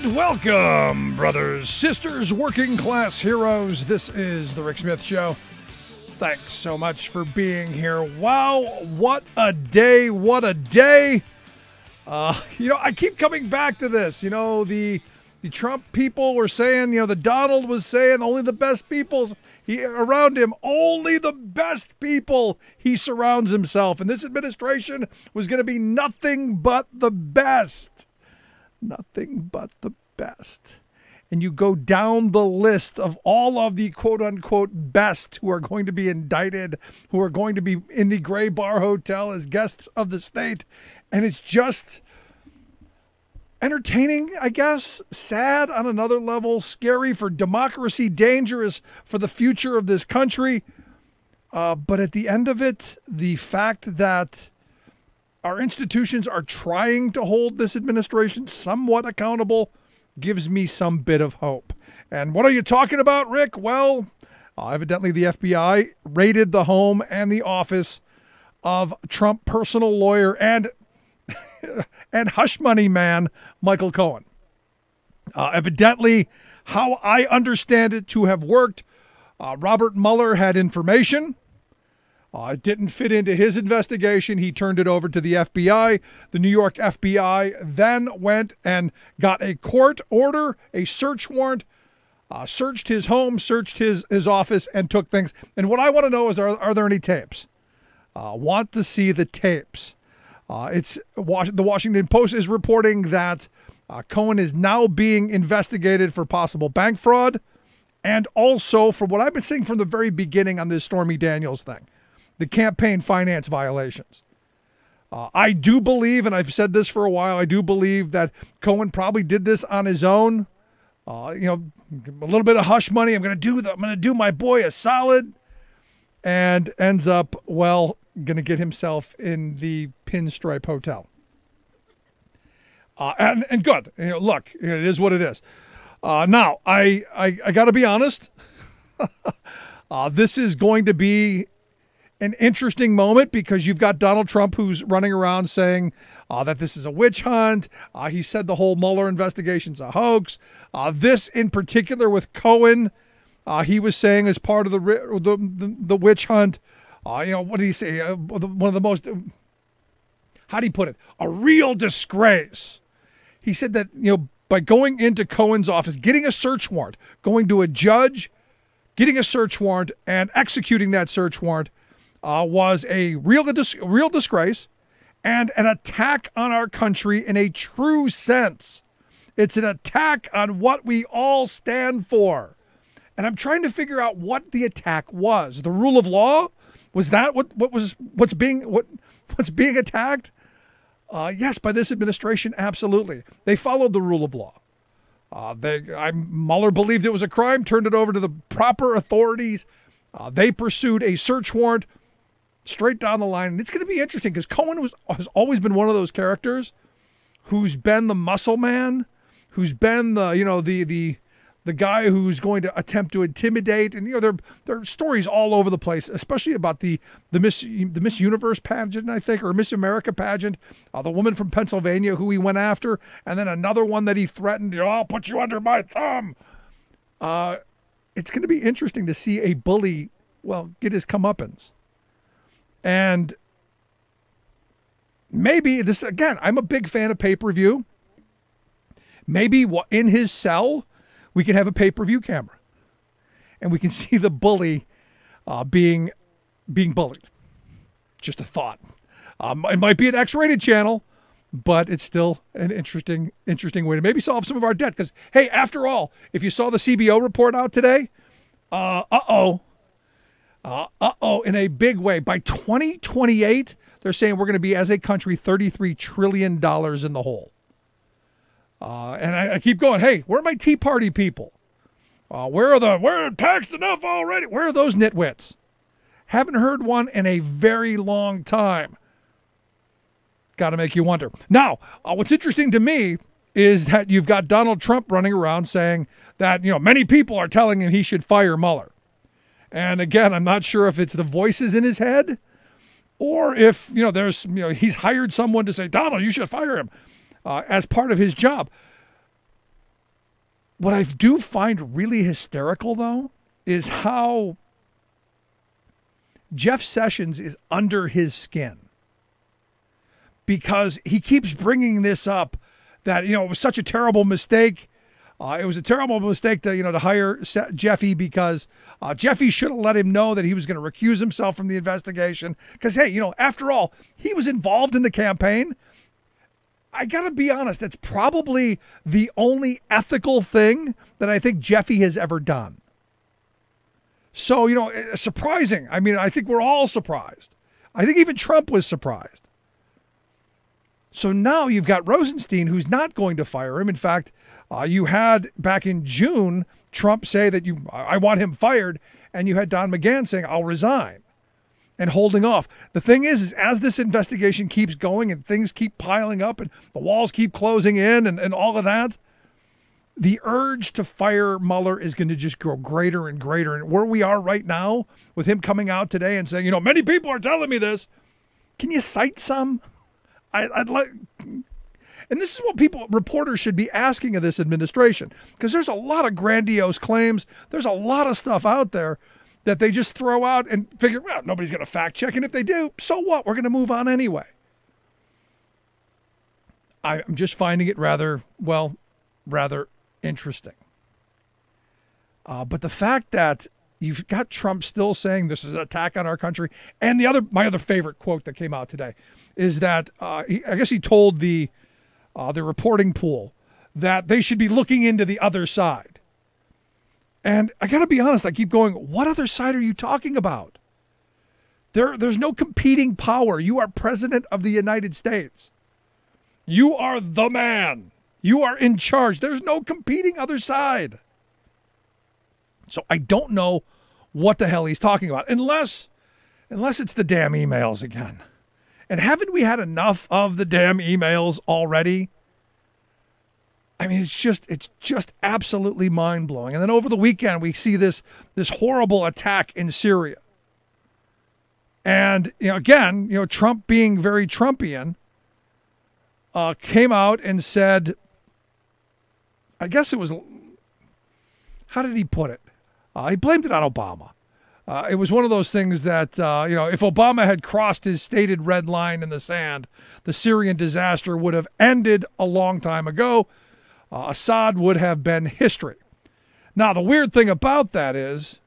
And welcome, brothers, sisters, working class heroes. This is the Rick Smith Show. Thanks so much for being here. Wow, what a day, what a day. I keep coming back to this. The Trump people were saying, the Donald was saying only the best people around him, only the best people he surrounds himself. And this administration was going to be nothing but the best. Nothing but the best. And you go down the list of all of the quote-unquote best who are going to be indicted, who are going to be in the Gray Bar Hotel as guests of the state. And it's just entertaining, I guess, sad on another level, scary for democracy, dangerous for the future of this country. But at the end of it, the fact that our institutions are trying to hold this administration somewhat accountable gives me some bit of hope. And what are you talking about, Rick? Well, evidently the FBI raided the home and the office of Trump personal lawyer and hush money man Michael Cohen. Evidently, how I understand it to have worked, Robert Mueller had information. It didn't fit into his investigation. He turned it over to the FBI. The New York FBI then went and got a court order, a search warrant, searched his home, searched his office, and took things. And what I want to know is, are there any tapes? Want to see the tapes. The Washington Post is reporting that Cohen is now being investigated for possible bank fraud, and also for what I've been saying from the very beginning on this Stormy Daniels thing, the campaign finance violations. I do believe, and I've said this for a while, I do believe that Cohen probably did this on his own. A little bit of hush money. I'm going to do my boy a solid, and ends up, going to get himself in the Pinstripe Hotel. And good. Look, it is what it is. Now, I got to be honest. This is going to be an interesting moment because you've got Donald Trump who's running around saying that this is a witch hunt. He said the whole Mueller investigation's a hoax. This in particular with Cohen, he was saying as part of the witch hunt. What did he say? One of the most, how do you put it? A real disgrace. He said that, by going into Cohen's office, getting a search warrant, going to a judge, getting a search warrant and executing that search warrant was a real disgrace and an attack on our country in a true sense. It's an attack on what we all stand for. And I'm trying to figure out what the attack was. The rule of law? Was that what's being attacked? Yes, by this administration, absolutely. They followed the rule of law. Mueller believed it was a crime, turned it over to the proper authorities. They pursued a search warrant straight down the line. And it's going to be interesting because Cohen has always been one of those characters who's been the muscle man, who's been the guy who's going to attempt to intimidate. And there are stories all over the place, especially about the Miss Universe pageant, I think, or Miss America pageant. The woman from Pennsylvania who he went after, and then another one that he threatened. I'll put you under my thumb. It's going to be interesting to see a bully, get his comeuppance. And maybe this, again, I'm a big fan of pay-per-view. Maybe in his cell, we can have a pay-per-view camera and we can see the bully being bullied. Just a thought. It might be an X-rated channel, but it's still an interesting way to maybe solve some of our debt. Because, hey, after all, if you saw the CBO report out today, in a big way. By 2028, they're saying we're going to be, as a country, $33 trillion in the hole. And I keep going, hey, where are my Tea Party people? We're taxed enough already. Where are those nitwits? Haven't heard one in a very long time. Got to make you wonder. Now, what's interesting to me is that you've got Donald Trump running around saying that, many people are telling him he should fire Mueller. And again, I'm not sure if it's the voices in his head or if, he's hired someone to say, Donald, you should fire him as part of his job. What I do find really hysterical, though, is how Jeff Sessions is under his skin, because he keeps bringing this up that, it was such a terrible mistake. It was a terrible mistake to hire Jeffy, because Jeffy should have let him know that he was going to recuse himself from the investigation. Because, hey, after all, he was involved in the campaign. I got to be honest, that's probably the only ethical thing that I think Jeffy has ever done. So, surprising. I mean, I think we're all surprised. I think even Trump was surprised. So now you've got Rosenstein, who's not going to fire him. In fact, you had back in June, Trump say that I want him fired. And you had Don McGahn saying, I'll resign, and holding off. The thing is as this investigation keeps going and things keep piling up and the walls keep closing in and all of that, the urge to fire Mueller is going to just grow greater and greater. And where we are right now with him coming out today and saying, many people are telling me this. Can you cite some? I'd like, and this is what reporters should be asking of this administration, because there's a lot of grandiose claims. There's a lot of stuff out there that they just throw out and figure, well, nobody's going to fact check. And if they do, so what? We're going to move on anyway. I'm just finding it rather interesting. But the fact that you've got Trump still saying this is an attack on our country. And my other favorite quote that came out today is that I guess he told the reporting pool that they should be looking into the other side. And I got to be honest, I keep going, what other side are you talking about? There's no competing power. You are president of the United States. You are the man. You are in charge. There's no competing other side. So I don't know what the hell he's talking about, unless it's the damn emails again. And haven't we had enough of the damn emails already? I mean, it's just absolutely mind-blowing. And then over the weekend, we see this horrible attack in Syria. And, again, Trump being very Trumpian, came out and said, I guess it was, how did he put it? He blamed it on Obama. It was one of those things that, if Obama had crossed his stated red line in the sand, the Syrian disaster would have ended a long time ago. Assad would have been history. Now, the weird thing about that is,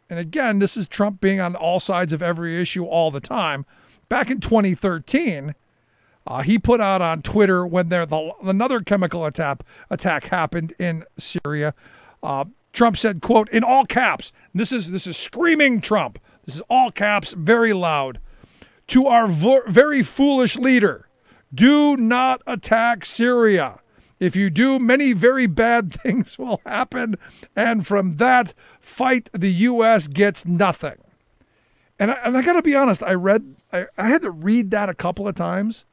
and again, this is Trump being on all sides of every issue all the time. Back in 2013, he put out on Twitter when another chemical attack happened in Syria. Trump said, quote, in all caps, this is screaming Trump. This is all caps, very loud. To our very foolish leader, do not attack Syria. If you do, many very bad things will happen. And from that fight, the U.S. gets nothing. And I got to be honest, I had to read that a couple of times.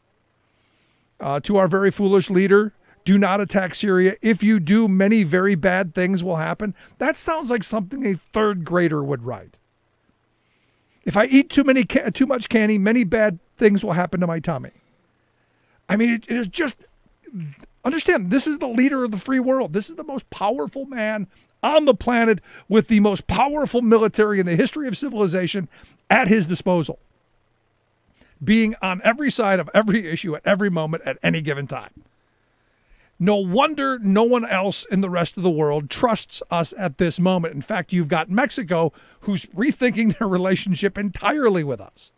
To our very foolish leader, do not attack Syria. If you do, many very bad things will happen. That sounds like something a third grader would write. If I eat too much candy, many bad things will happen to my tummy. I mean, it is just, understand, this is the leader of the free world. This is the most powerful man on the planet with the most powerful military in the history of civilization at his disposal, being on every side of every issue at every moment at any given time. No wonder no one else in the rest of the world trusts us at this moment. In fact, you've got Mexico, who's rethinking their relationship entirely with us.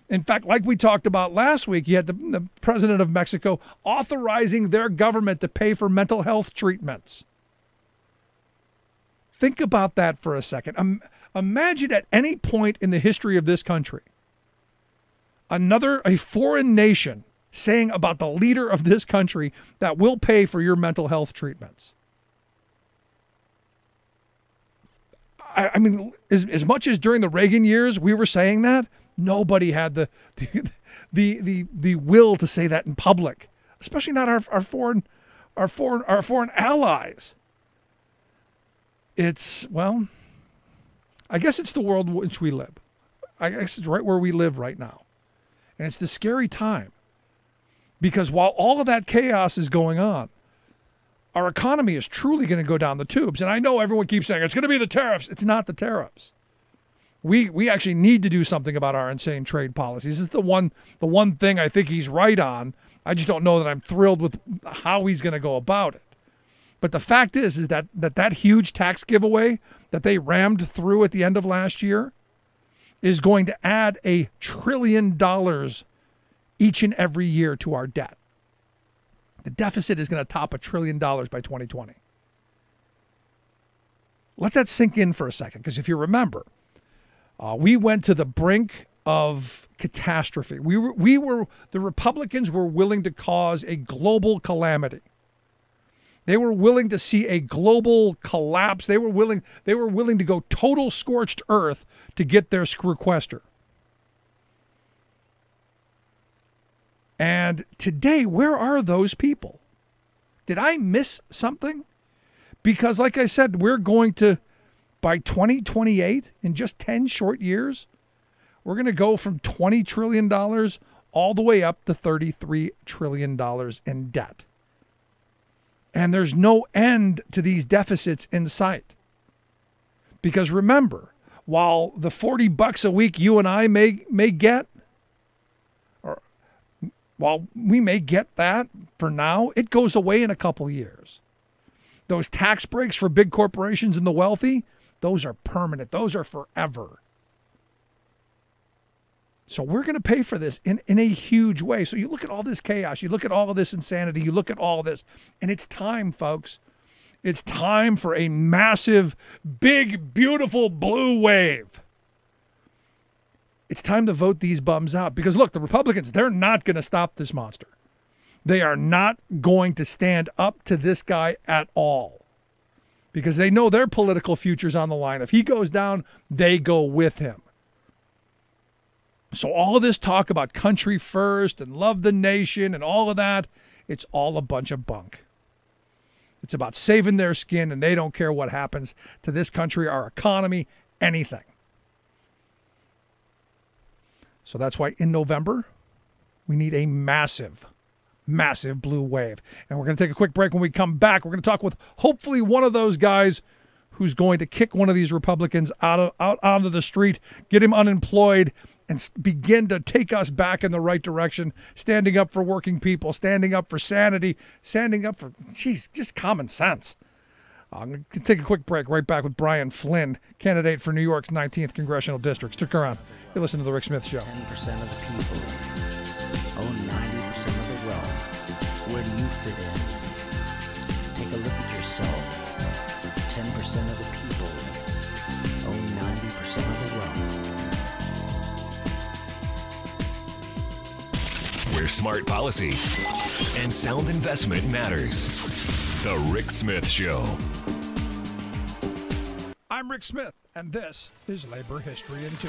In fact, like we talked about last week, you had the president of Mexico authorizing their government to pay for mental health treatments. Think about that for a second. Imagine at any point in the history of this country, a foreign nation saying about the leader of this country that will pay for your mental health treatments. I mean, as much as during the Reagan years we were saying that, nobody had the will to say that in public, especially not our foreign allies. It's, well, I guess it's the world in which we live. I guess it's right where we live right now. And it's the scary time. Because while all of that chaos is going on, our economy is truly going to go down the tubes. And I know everyone keeps saying it's going to be the tariffs. It's not the tariffs. We actually need to do something about our insane trade policies. This is the one thing I think he's right on. I just don't know that I'm thrilled with how he's going to go about it. But the fact is that huge tax giveaway that they rammed through at the end of last year is going to add $1 trillion each and every year to our debt. The deficit is going to top $1 trillion by 2020. Let that sink in for a second, because if you remember, we went to the brink of catastrophe. The Republicans were willing to cause a global calamity. They were willing to see a global collapse. They were willing to go total scorched earth to get their sequester. And today, where are those people? Did I miss something? Because like I said, we're going to, by 2028, in just 10 short years, we're going to go from $20 trillion all the way up to $33 trillion in debt. And there's no end to these deficits in sight. Because remember, while the $40 a week you and I may get, or while we may get that for now, it goes away in a couple years. Those tax breaks for big corporations and the wealthy, those are permanent. Those are forever. So we're going to pay for this in a huge way. So you look at all this chaos, you look at all of this insanity, you look at all of this, and it's time, folks. It's time for a massive, big, beautiful blue wave. It's time to vote these bums out. Because look, the Republicans, they're not going to stop this monster. They are not going to stand up to this guy at all. Because they know their political future's on the line. If he goes down, they go with him. So all of this talk about country first and love the nation and all of that, it's all a bunch of bunk. It's about saving their skin, and they don't care what happens to this country, our economy, anything. So that's why in November, we need a massive, massive blue wave. And we're going to take a quick break. When we come back, we're going to talk with hopefully one of those guys who's going to kick one of these Republicans out onto the street, get him unemployed, and begin to take us back in the right direction, standing up for working people, standing up for sanity, standing up for, just common sense. I'm going to take a quick break. Right back with Brian Flynn, candidate for New York's 19th Congressional District. Stick around. You're listening to The Rick Smith Show. 10% of the people own 90% of the wealth. Where do you fit in? Take a look at yourself. 10% of the people own 90% of the wealth. Where smart policy and sound investment matters. The Rick Smith Show. I'm Rick Smith, and this is Labor History in 2.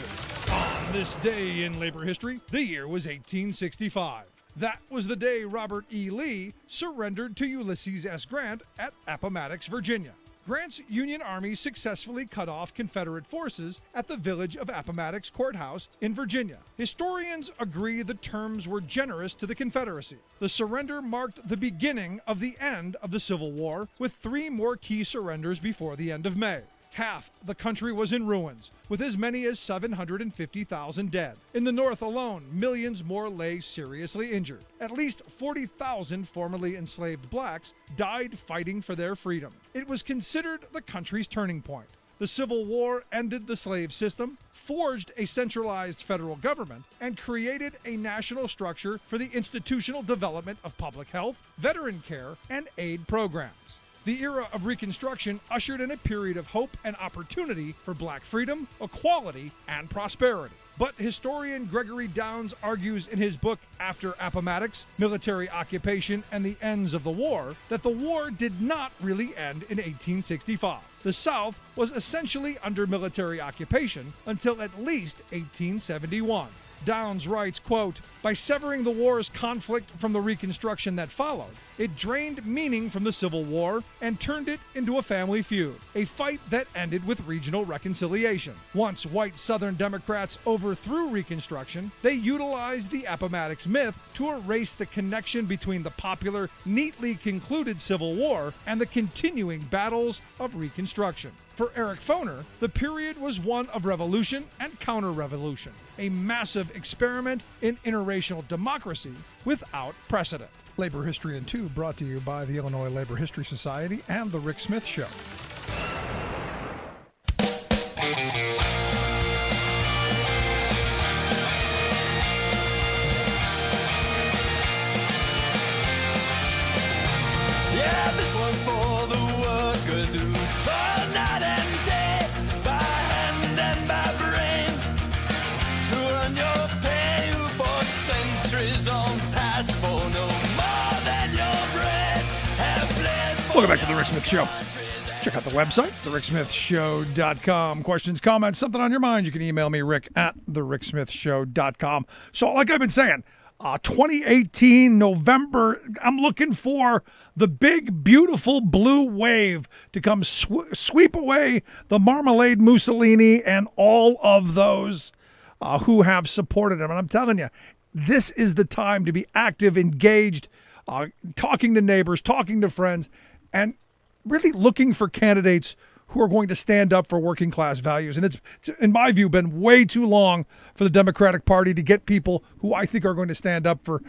On this day in labor history, the year was 1865. That was the day Robert E. Lee surrendered to Ulysses S. Grant at Appomattox, Virginia. Grant's Union Army successfully cut off Confederate forces at the village of Appomattox Courthouse in Virginia. Historians agree the terms were generous to the Confederacy. The surrender marked the beginning of the end of the Civil War, with 3 more key surrenders before the end of May. Half the country was in ruins, with as many as 750,000 dead. In the North alone, millions more lay seriously injured. At least 40,000 formerly enslaved blacks died fighting for their freedom. It was considered the country's turning point. The Civil War ended the slave system, forged a centralized federal government, and created a national structure for the institutional development of public health, veteran care, and aid programs. The era of Reconstruction ushered in a period of hope and opportunity for black freedom, equality, and prosperity. But historian Gregory Downs argues in his book After Appomattox, Military Occupation and the Ends of the War, that the war did not really end in 1865. The South was essentially under military occupation until at least 1871. Downs writes, quote, "By severing the war's conflict from the Reconstruction that followed, it drained meaning from the Civil War and turned it into a family feud, a fight that ended with regional reconciliation. Once white Southern Democrats overthrew Reconstruction, they utilized the Appomattox myth to erase the connection between the popular, neatly concluded Civil War and the continuing battles of Reconstruction." For Eric Foner, the period was one of revolution and counter-revolution, a massive experiment in interracial democracy without precedent. Labor History in 2 brought to you by the Illinois Labor History Society and The Rick Smith Show. Yeah, this one's for the workers who toil night and day, by hand and by brain, to earn your pay, who for centuries on past for no more than your bread have bled. Welcome back to The Rick Smith Show. Check out the website, thericksmithshow.com. Questions, comments, something on your mind, you can email me, rick at thericksmithshow.com. So like I've been saying, 2018, November, I'm looking for the big, beautiful blue wave to come sweep away the Marmalade Mussolini and all of those who have supported him. And I'm telling you, this is the time to be active, engaged, talking to neighbors, talking to friends, and really looking for candidates who are going to stand up for working class values. And it's, in my view, been way too long for the Democratic Party to get people who I think are going to stand up for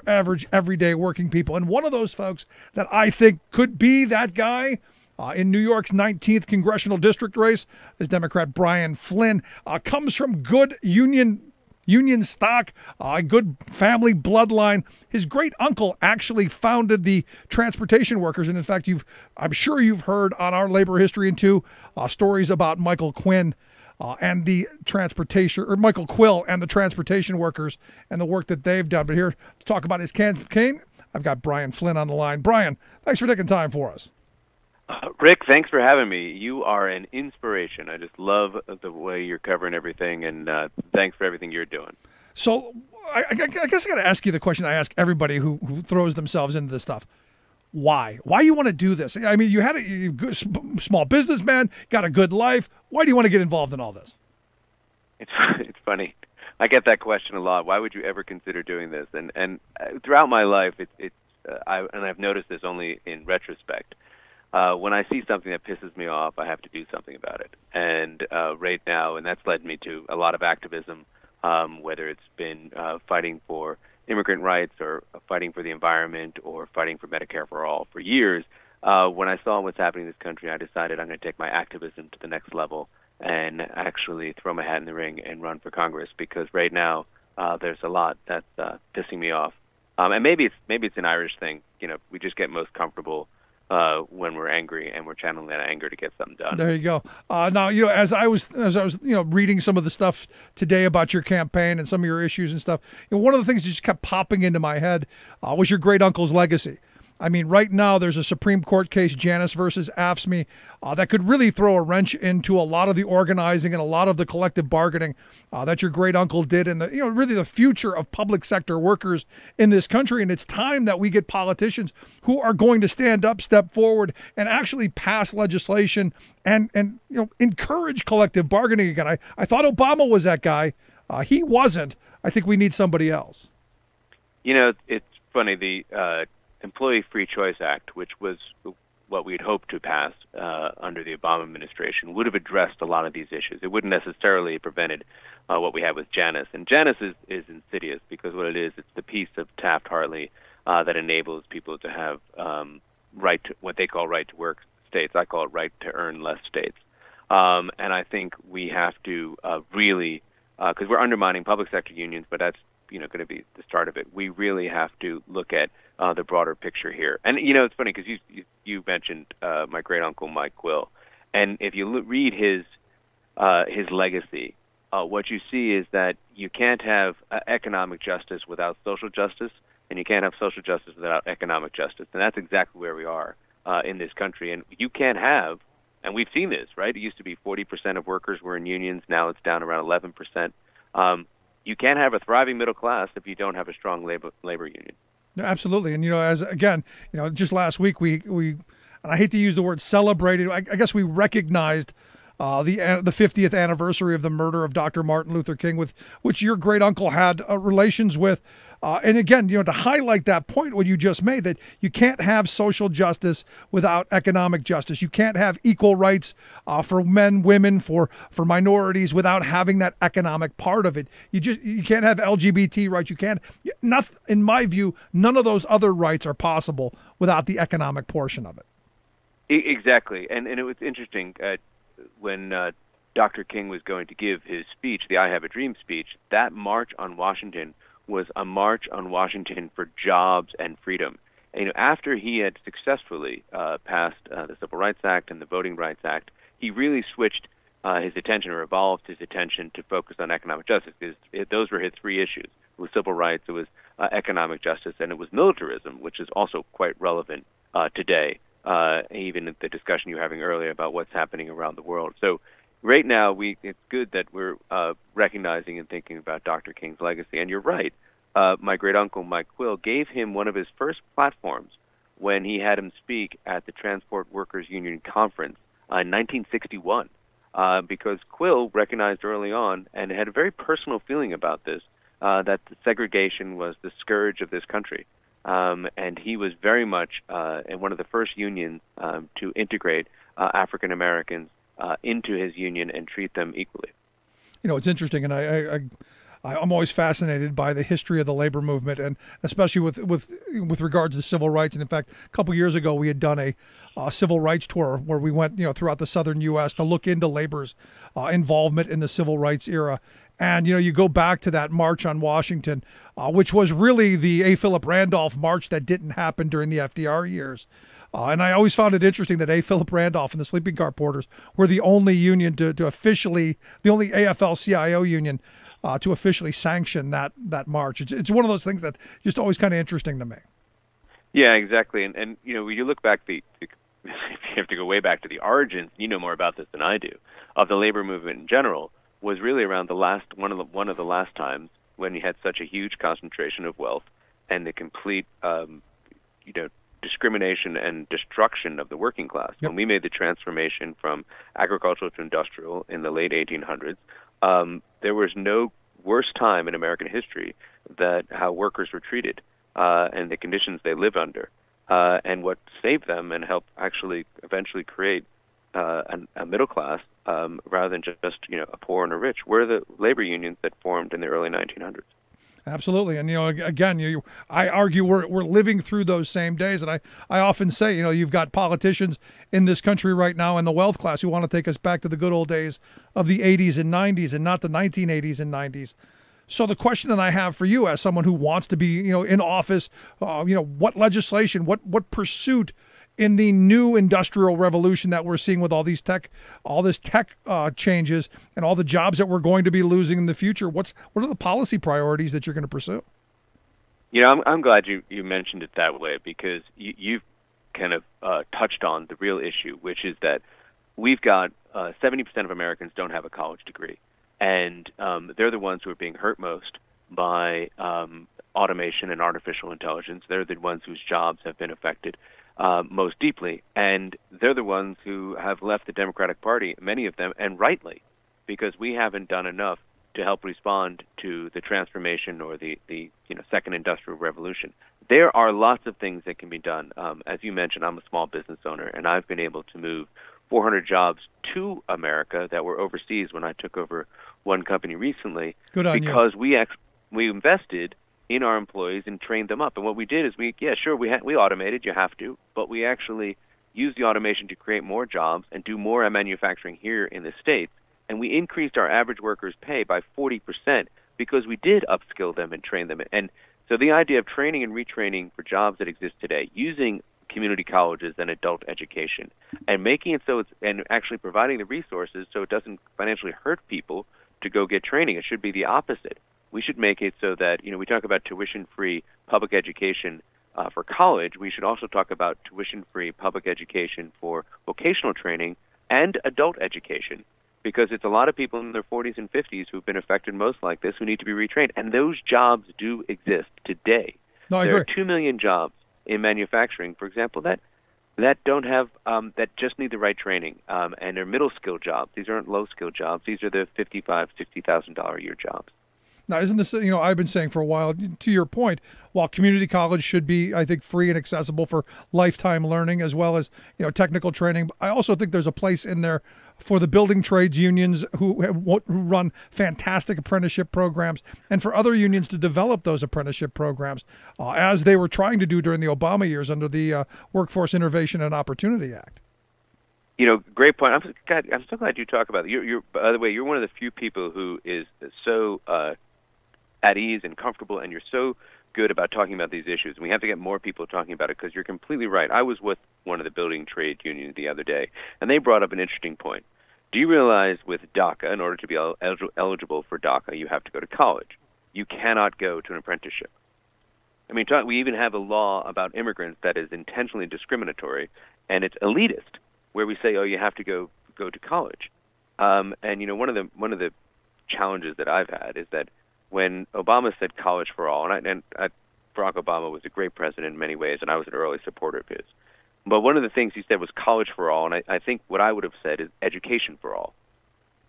average, everyday working people. And one of those folks that I think could be that guy in New York's 19th congressional district race is Democrat Brian Flynn. Comes from good union stock, a good family bloodline. His great uncle actually founded the transportation workers, and in fact, I'm sure you've heard on our Labor History in 2 stories about Michael Quinn and the transportation, or Michael Quill and the transportation workers and the work that they've done. But here to talk about his campaign, I've got Brian Flynn on the line. Brian, thanks for taking time for us. Rick, thanks for having me. You are an inspiration. I just love the way you're covering everything, and thanks for everything you're doing. So I guess I got to ask you the question I ask everybody who throws themselves into this stuff. Why? Why you want to do this? I mean, you had a good, small businessman, got a good life. Why do you want to get involved in all this? It's funny. I get that question a lot. Why would you ever consider doing this? And throughout my life, I've noticed this only in retrospect. When I see something that pisses me off, I have to do something about it. And right now, and that's led me to a lot of activism, whether it's been fighting for immigrant rights or fighting for the environment or fighting for Medicare for all for years. When I saw what's happening in this country, I decided I'm going to take my activism to the next level and actually throw my hat in the ring and run for Congress, because right now there's a lot that's pissing me off. And maybe it's an Irish thing. You know, we just get most comfortable when we're angry, and we're channeling that anger to get something done. There you go. Now, as I was reading some of the stuff today about your campaign and some of your issues and stuff, one of the things that just kept popping into my head was your great uncle's legacy. I mean, right now there's a Supreme Court case, Janus versus AFSCME, that could really throw a wrench into a lot of the organizing and a lot of the collective bargaining that your great uncle did, and really the future of public sector workers in this country. And it's time that we get politicians who are going to stand up, step forward, and actually pass legislation and encourage collective bargaining again. I thought Obama was that guy. He wasn't. I think we need somebody else. It's funny. The Employee Free Choice Act, which was what we had hoped to pass under the Obama administration, would have addressed a lot of these issues. It wouldn't necessarily have prevented what we had with Janus. And Janus is insidious, because what it is, it's the piece of Taft-Hartley that enables people to have what they call right to work states. I call it right to earn less states. And I think we have to really, because we're undermining public sector unions, but that's going to be the start of it. We really have to look at the broader picture here. And it's funny, because you mentioned my great uncle Mike Quill, and if you read his legacy, what you see is that you can't have economic justice without social justice, and you can't have social justice without economic justice. And that's exactly where we are in this country. And you can't have, and we've seen this, right? It used to be 40% of workers were in unions. Now it's down around 11%. you can't have a thriving middle class if you don't have a strong labor union. Absolutely. And, as again, just last week we and I hate to use the word celebrated, I guess we recognized the 50th anniversary of the murder of Dr. Martin Luther King, with which your great uncle had relations with. And again, to highlight that point, what you just made, that you can't have social justice without economic justice. You can't have equal rights for men, women, for minorities without having that economic part of it. You can't have LGBT rights. You can't. In my view, none of those other rights are possible without the economic portion of it. Exactly, and it was interesting when Dr. King was going to give his speech, the "I Have a Dream" speech. That march on Washington was a march on Washington for jobs and freedom. And, after he had successfully passed the Civil Rights Act and the Voting Rights Act, he really switched his attention, or evolved his attention, to focus on economic justice, because those were his three issues. It was civil rights, it was economic justice, and it was militarism, which is also quite relevant today, even in the discussion you were having earlier about what's happening around the world. So right now, it's good that we're recognizing and thinking about Dr. King's legacy. And you're right. My great-uncle, Mike Quill, gave him one of his first platforms when he had him speak at the Transport Workers Union Conference in 1961, because Quill recognized early on, and had a very personal feeling about this, that segregation was the scourge of this country. And he was very much in one of the first unions to integrate African Americans into his union and treat them equally. It's interesting, and I'm always fascinated by the history of the labor movement, and especially with regards to civil rights. And in fact, a couple of years ago, we had done a civil rights tour where we went, throughout the southern U.S. to look into labor's involvement in the civil rights era. And, you go back to that march on Washington, which was really the A. Philip Randolph march that didn't happen during the FDR years. And I always found it interesting that A. Philip Randolph and the sleeping car porters were the only union to officially, the only AFL-CIO union to officially sanction that march. It's one of those things that just always kind of interesting to me. Yeah, exactly. And when you look back, if you have to go way back to the origins, you know more about this than I do, of the labor movement in general, was really around one of the last times when you had such a huge concentration of wealth and the complete discrimination and destruction of the working class. Yep. When we made the transformation from agricultural to industrial in the late 1800s, there was no worse time in American history that how workers were treated and the conditions they live under, and what saved them and helped actually eventually create a middle class rather than just a poor and a rich were the labor unions that formed in the early 1900s. Absolutely. And, again, I argue we're living through those same days. And I often say, you've got politicians in this country right now in the wealth class who want to take us back to the good old days of the 80s and 90s and not the 1980s and 90s. So the question that I have for you as someone who wants to be, in office, what legislation, what pursuit in the new industrial revolution that we're seeing with all this tech changes and all the jobs that we're going to be losing in the future, what are the policy priorities that you're going to pursue? I'm glad you mentioned it that way, because you've kind of touched on the real issue, which is that we've got 70% of Americans don't have a college degree, and they're the ones who are being hurt most by automation and artificial intelligence. They're the ones whose jobs have been affected most deeply, and they're the ones who have left the Democratic Party, many of them, and rightly, because we haven't done enough to help respond to the transformation or the second industrial revolution. There are lots of things that can be done. As you mentioned, I'm a small business owner, and I've been able to move 400 jobs to America that were overseas when I took over one company recently. Good on you. Because we invested in our employees and trained them up. And what we did is we automated, you have to, but we actually used the automation to create more jobs and do more manufacturing here in the States. And we increased our average workers' pay by 40% because we did upskill them and train them. And so the idea of training and retraining for jobs that exist today, using community colleges and adult education, and making it so and actually providing the resources so it doesn't financially hurt people to go get training. It should be the opposite. We should make it so that, we talk about tuition-free public education for college. We should also talk about tuition-free public education for vocational training and adult education, because it's a lot of people in their 40s and 50s who've been affected most like this who need to be retrained. And those jobs do exist today. No, I there agree. are 2 million jobs in manufacturing, for example, that don't have that just need the right training, and they're middle skill jobs. These aren't low skill jobs. These are the $55,000-$60,000 a year jobs. Now, isn't this, I've been saying for a while, to your point, while community college should be, I think, free and accessible for lifetime learning as well as, technical training, I also think there's a place in there for the building trades unions who run fantastic apprenticeship programs, and for other unions to develop those apprenticeship programs, as they were trying to do during the Obama years under the Workforce Innovation and Opportunity Act. Great point. I'm so glad you talk about it. You're, by the way, you're one of the few people who is so at ease and comfortable, and you're so good about talking about these issues. And we have to get more people talking about it because you're completely right. I was with one of the building trade unions the other day, and they brought up an interesting point. Do you realize with DACA, in order to be eligible for DACA, you have to go to college? You cannot go to an apprenticeship. I mean, we even have a law about immigrants that is intentionally discriminatory, and it's elitist, where we say, oh, you have to go to college. And one of the challenges that I've had is that when Obama said college for all, and Barack Obama was a great president in many ways, and I was an early supporter of his. But one of the things he said was college for all, and I think what I would have said is education for all.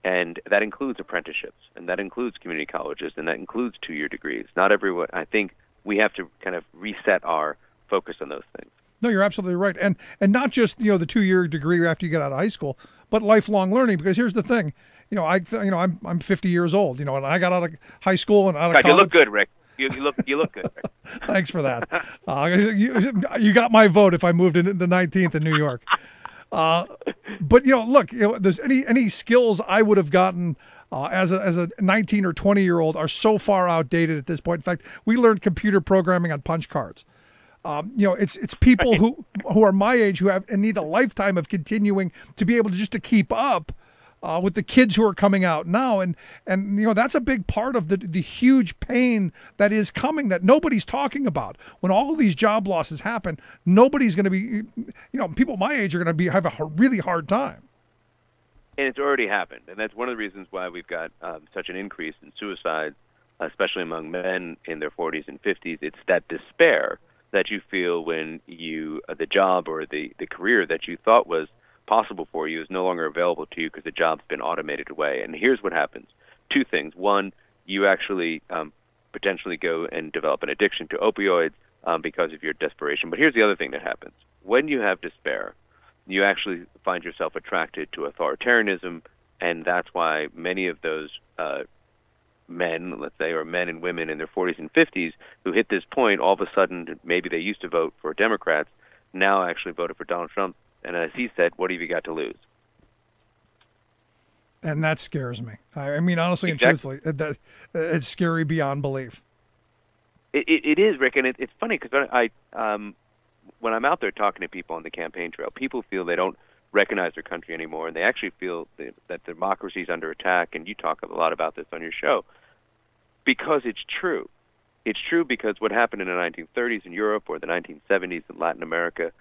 And that includes apprenticeships, and that includes community colleges, and that includes 2-year degrees. Not everyone. I think we have to kind of reset our focus on those things. No, you're absolutely right. And not just, the 2-year degree after you get out of high school, but lifelong learning. Because here's the thing, I'm 50 years old, and I got out of high school and out of college. You look good, Rick. You look good, Rick. Thanks for that. You got my vote if I moved into the 19th in New York. But look, there's any skills I would have gotten as a 19 or 20-year-old are so far outdated at this point. In fact, we learned computer programming on punch cards. It's people who are my age who have and need a lifetime of continuing to be able to keep up with the kids who are coming out now, and that's a big part of the huge pain that is coming that nobody's talking about. When all of these job losses happen, nobody's going to be, people my age are going to have a really hard time. And it's already happened, and that's one of the reasons why we've got such an increase in suicides, especially among men in their 40s and 50s. It's that despair that you feel when the job or the career that you thought was possible for you is no longer available to you because the job's been automated away. And here's what happens. 2 things. One, you actually potentially go and develop an addiction to opioids because of your desperation. But here's the other thing that happens. When you have despair, you actually find yourself attracted to authoritarianism, and that's why many of those men, let's say, or men and women in their 40s and 50s who hit this point, all of a sudden, maybe they used to vote for Democrats, now actually voted for Donald Trump. And as he said, what have you got to lose? And that scares me. I mean, honestly Exactly. and truthfully, it's scary beyond belief. It is, Rick, and it's funny because when I'm out there talking to people on the campaign trail, people feel they don't recognize their country anymore, and they actually feel that democracy is under attack, and you talk a lot about this on your show, because it's true. It's true because what happened in the 1930s in Europe or the 1970s in Latin America,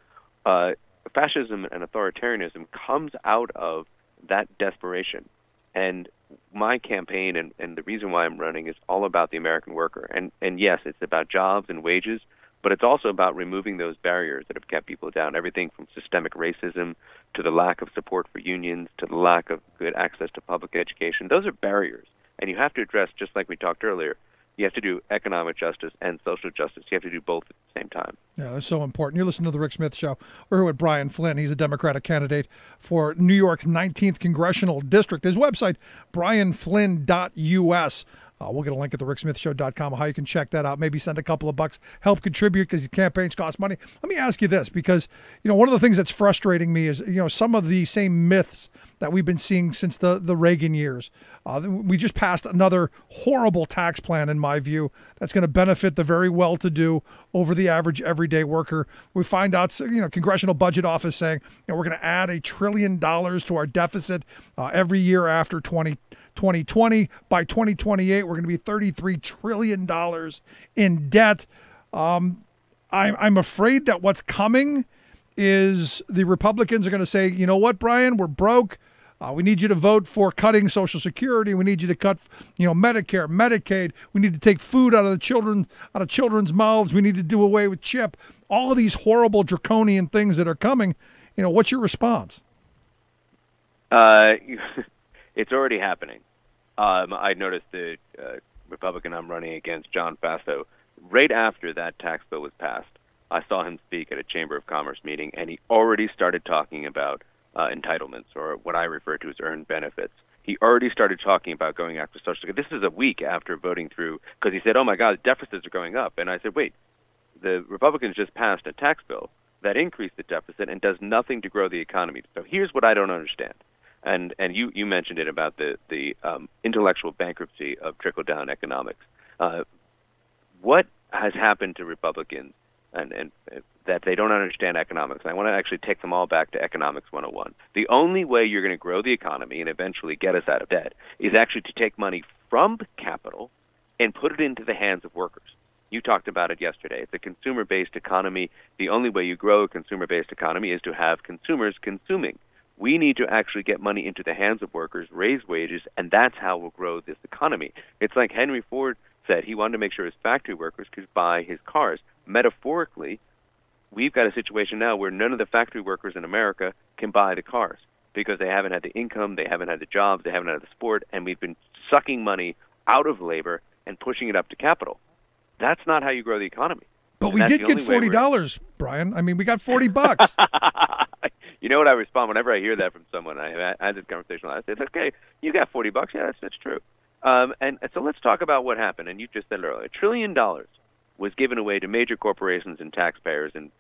fascism and authoritarianism comes out of that desperation. And my campaign and the reason why I'm running is all about the American worker. And yes, it's about jobs and wages, but it's also about removing those barriers that have kept people down, everything from systemic racism to the lack of support for unions to the lack of good access to public education. Those are barriers, and you have to address, just like we talked earlier, you have to do economic justice and social justice. You have to do both at the same time. Yeah, that's so important. You're listening to The Rick Smith Show. We're here with Brian Flynn. He's a Democratic candidate for New York's 19th Congressional District. His website, brianflynn.us. We'll get a link at thericksmithshow.com how you can check that out. Maybe send a couple of bucks, help contribute because the campaigns cost money. Let me ask you this, because one of the things that's frustrating me is some of the same myths that we've been seeing since the Reagan years. We just passed another horrible tax plan, in my view, that's going to benefit the very well-to-do over the average everyday worker. We find out, Congressional Budget Office saying we're going to add $1 trillion to our deficit every year after 2020. By 2028, we're going to be $33 trillion in debt. I'm afraid that what's coming is the Republicans are going to say, you know what, Brian, we're broke. We need you to vote for cutting Social Security. We need you to cut, Medicare, Medicaid. We need to take food out of children's mouths. We need to do away with CHIP. All of these horrible draconian things that are coming. What's your response? It's already happening. I noticed the Republican I'm running against, John Faso, right after that tax bill was passed, I saw him speak at a Chamber of Commerce meeting, and he already started talking about entitlements, or what I refer to as earned benefits. He already started talking about going after Social Security. This is a week after voting through, because he said, oh, my God, deficits are going up. And I said, wait, the Republicans just passed a tax bill that increased the deficit and does nothing to grow the economy. So here's what I don't understand. And you mentioned it about the intellectual bankruptcy of trickle-down economics. What has happened to Republicans and that they don't understand economics? And I want to actually take them all back to Economics 101. The only way you're going to grow the economy and eventually get us out of debt is actually to take money from capital and put it into the hands of workers. You talked about it yesterday. It's a consumer-based economy. The only way you grow a consumer-based economy is to have consumers consuming. We need to actually get money into the hands of workers, raise wages, and that's how we'll grow this economy. It's like Henry Ford said. He wanted to make sure his factory workers could buy his cars. Metaphorically, we've got a situation now where none of the factory workers in America can buy the cars because they haven't had the income, they haven't had the jobs, they haven't had the support, and we've been sucking money out of labor and pushing it up to capital. That's not how you grow the economy. But we did get $40, Brian. I mean, we got $40. You know what I respond whenever I hear that from someone? I had this conversation. I said, "Okay, you got $40. Yeah, that's true." And so let's talk about what happened. And you just said it earlier. $1 trillion was given away to major corporations and taxpayers, and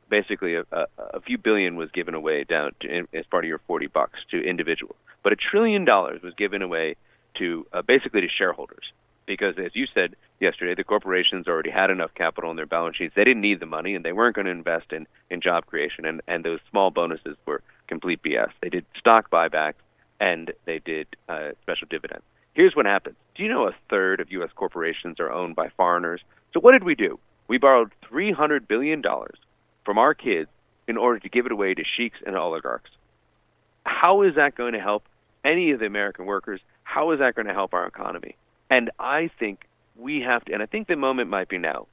basically a few billion was given away down to, as part of your $40 to individuals. But $1 trillion was given away to basically to shareholders. Because, as you said yesterday, the corporations already had enough capital in their balance sheets. They didn't need the money, and they weren't going to invest in job creation. And those small bonuses were complete BS. They did stock buybacks, and they did special dividends. Here's what happens. Do you know a third of U.S. corporations are owned by foreigners? So what did we do? We borrowed $300 billion from our kids in order to give it away to sheiks and oligarchs. How is that going to help any of the American workers? How is that going to help our economy? And I think we have to, and I think the moment might be now.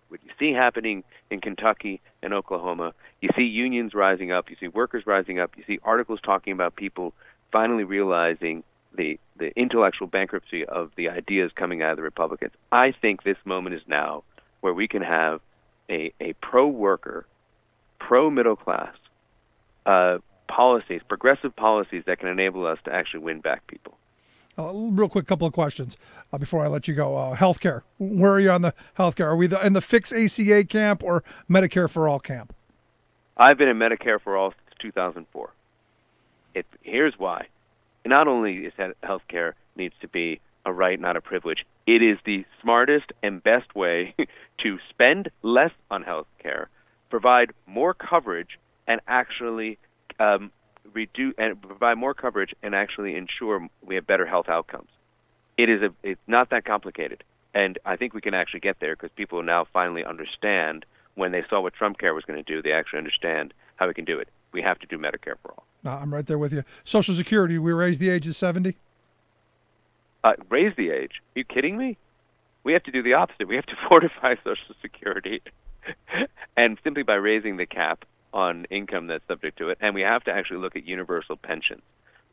What you see happening in Kentucky and Oklahoma, you see unions rising up, you see workers rising up, you see articles talking about people finally realizing the intellectual bankruptcy of the ideas coming out of the Republicans. I think this moment is now where we can have a pro-worker, pro-middle class policies, progressive policies that can enable us to actually win back people. Real quick, couple of questions before I let you go. Healthcare. Where are you on the healthcare? Are we in the Fix ACA camp or Medicare for All camp? I've been in Medicare for All since 2004. Here's why. Not only is healthcare needs to be a right, not a privilege, it is the smartest and best way to spend less on healthcare, provide more coverage, and actually provide more coverage and actually ensure we have better health outcomes. It's not that complicated, and I think we can actually get there because people now finally understand. When they saw what Trump Care was going to do, they actually understand how we can do it. We have to do Medicare for all. I'm right there with you. Social Security, we raise the age to 70? Raise the age? Are you kidding me? We have to do the opposite. We have to fortify Social Security, and simply by raising the cap on income that's subject to it, and we have to actually look at universal pensions.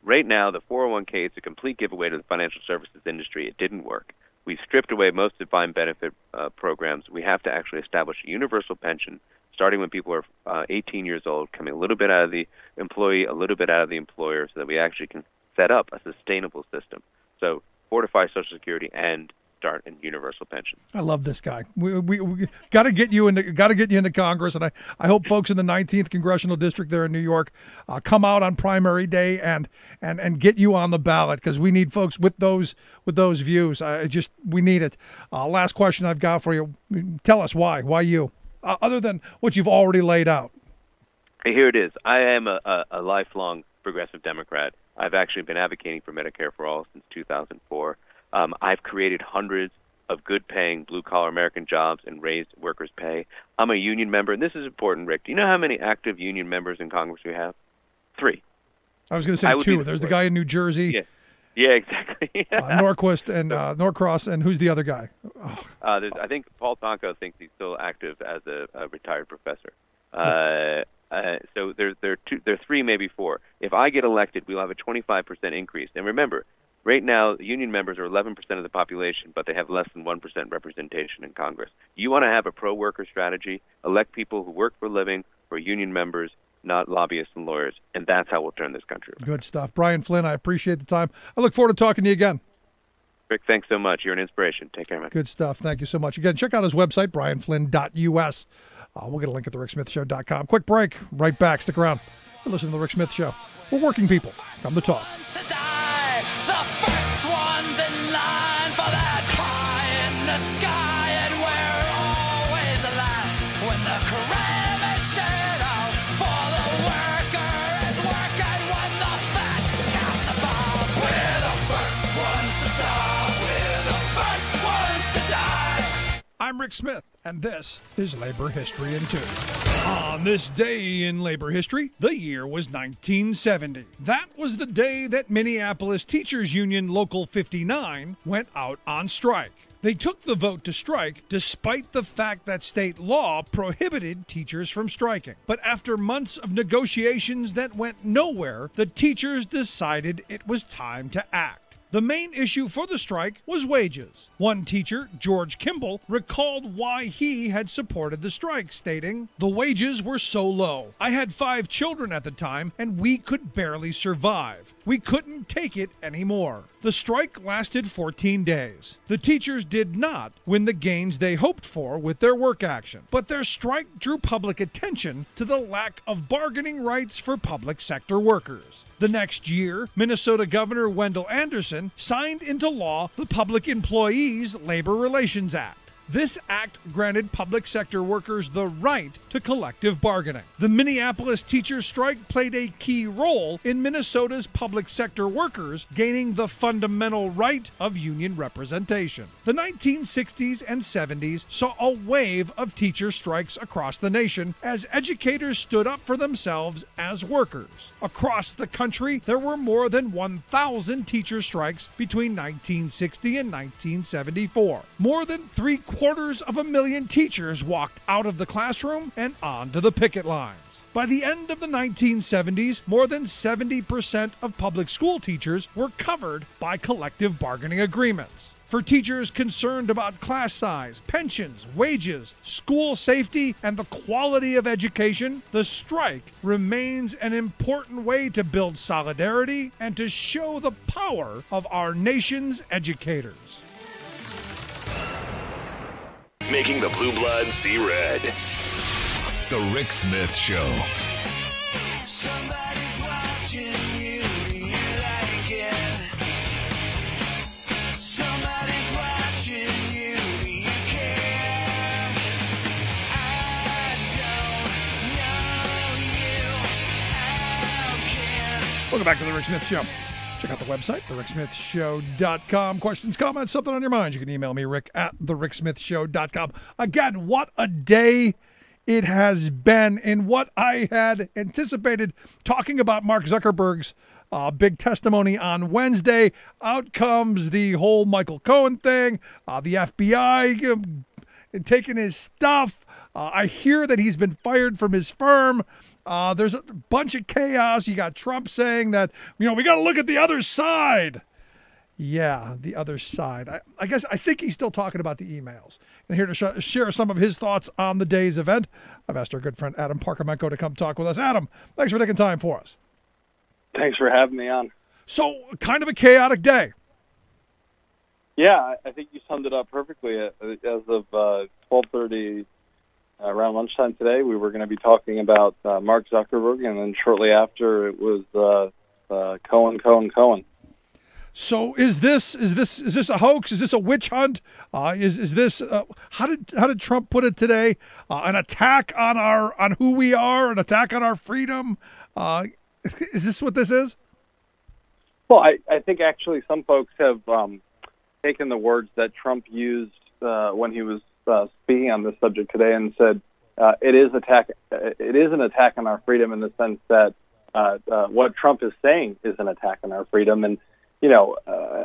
Right now, the 401k is a complete giveaway to the financial services industry. It didn't work. We stripped away most defined benefit programs. We have to actually establish a universal pension, starting when people are 18 years old, coming a little bit out of the employee, a little bit out of the employer, so that we actually can set up a sustainable system. So fortify Social Security and start a universal pension. I love this guy. We got to get you into Congress, and I hope folks in the 19th Congressional District there in New York come out on primary day and get you on the ballot, because we need folks with those views. We need it. Last question I've got for you. Tell us why you, other than what you've already laid out. Here it is. I am a lifelong progressive Democrat. I've actually been advocating for Medicare for All since 2004. I've created hundreds of good-paying blue-collar American jobs and raised workers' pay. I'm a union member, and this is important, Rick. Do you know how many active union members in Congress we have? 3. I was going to say two. There's the guy in New Jersey. Yeah, exactly. Norquist and Norcross, and who's the other guy? Oh. I think Paul Tonko thinks he's still active as a retired professor. So there are three, maybe four. If I get elected, we'll have a 25% increase. And remember, right now, union members are 11% of the population, but they have less than 1% representation in Congress. You want to have a pro-worker strategy, elect people who work for a living, who are union members, not lobbyists and lawyers, and that's how we'll turn this country around. Good stuff. Brian Flynn, I appreciate the time. I look forward to talking to you again. Rick, thanks so much. You're an inspiration. Take care, man. Good stuff. Thank you so much. Again, check out his website, brianflynn.us. We'll get a link at thericksmithshow.com. Quick break. Right back. Stick around. Listen to The Rick Smith Show. We're working people. Come to talk. The first ones in line for that pie in the sky, and we're always the last when the cream is shared out. For the worker is working when the fat counts above. We're the first ones to stop. We're the first ones to die. I'm Rick Smith, and this is Labor History in 2. On this day in labor history, the year was 1970. That was the day that Minneapolis Teachers Union Local 59 went out on strike. They took the vote to strike despite the fact that state law prohibited teachers from striking. But after months of negotiations that went nowhere, the teachers decided it was time to act. The main issue for the strike was wages. One teacher, George Kimball, recalled why he had supported the strike, stating, "The wages were so low. I had 5 children at the time, and we could barely survive. We couldn't take it anymore." The strike lasted 14 days. The teachers did not win the gains they hoped for with their work action, but their strike drew public attention to the lack of bargaining rights for public sector workers. The next year, Minnesota Governor Wendell Anderson signed into law the Public Employees Labor Relations Act. This act granted public sector workers the right to collective bargaining. The Minneapolis teachers' strike played a key role in Minnesota's public sector workers gaining the fundamental right of union representation. The 1960s and 70s saw a wave of teacher strikes across the nation as educators stood up for themselves as workers. Across the country, there were more than 1,000 teacher strikes between 1960 and 1974. More than 750,000 teachers walked out of the classroom and onto the picket lines. By the end of the 1970s, more than 70% of public school teachers were covered by collective bargaining agreements. For teachers concerned about class size, pensions, wages, school safety, and the quality of education, the strike remains an important way to build solidarity and to show the power of our nation's educators. Making the blue blood see red. The Rick Smith Show. Somebody's watching you, you like it. Somebody's watching you, you care. I don't know you, how can. Welcome back to The Rick Smith Show. Check out the website, thericksmithshow.com. Questions, comments, something on your mind, you can email me, Rick, at thericksmithshow.com. Again, what a day it has been, and what I had anticipated talking about Mark Zuckerberg's big testimony on Wednesday. Out comes the whole Michael Cohen thing, the FBI taking his stuff. I hear that he's been fired from his firm. There's a bunch of chaos. You got Trump saying that, we got to look at the other side. Yeah, the other side. I think he's still talking about the emails. And here to share some of his thoughts on the day's event, I've asked our good friend Adam Parkamenko to come talk with us. Adam, thanks for taking time for us. Thanks for having me on. So, kind of a chaotic day. Yeah, I think you summed it up perfectly. As of 12:30, around lunchtime today, we were going to be talking about Mark Zuckerberg, and then shortly after, it was Cohen. So is this a hoax? Is this a witch hunt? Is this how did Trump put it today? An attack on who we are, an attack on our freedom? Is this what this is? Well, I think actually some folks have taken the words that Trump used when he was speaking on this subject today and said it is an attack on our freedom in the sense that what Trump is saying is an attack on our freedom. And,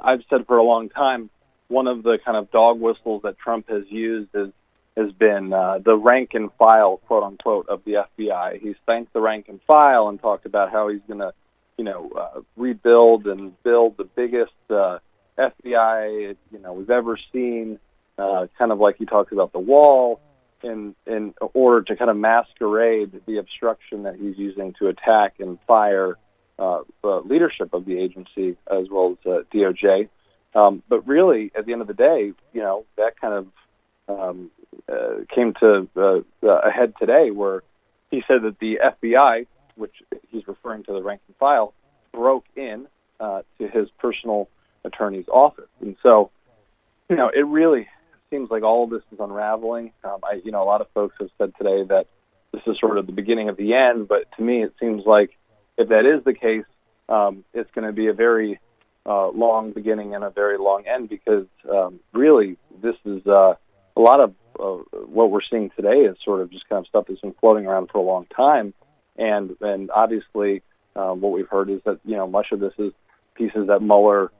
I've said for a long time, one of the kind of dog whistles that Trump has used has been the rank and file, quote unquote, of the FBI. He's thanked the rank and file and talked about how he's going to, rebuild and build the biggest FBI, we've ever seen, kind of like he talks about the wall, in order to kind of masquerade the obstruction that he's using to attack and fire the leadership of the agency as well as DOJ. But really, at the end of the day, that kind of came to a head today, where he said that the FBI, which he's referring to the rank and file, broke in to his personal attorney's office. And so, it really seems like all of this is unraveling. A lot of folks have said today that this is sort of the beginning of the end, but to me it seems like if that is the case, it's going to be a very long beginning and a very long end, because really this is a lot of what we're seeing today is sort of just kind of stuff that's been floating around for a long time. And obviously what we've heard is that, much of this is pieces that Mueller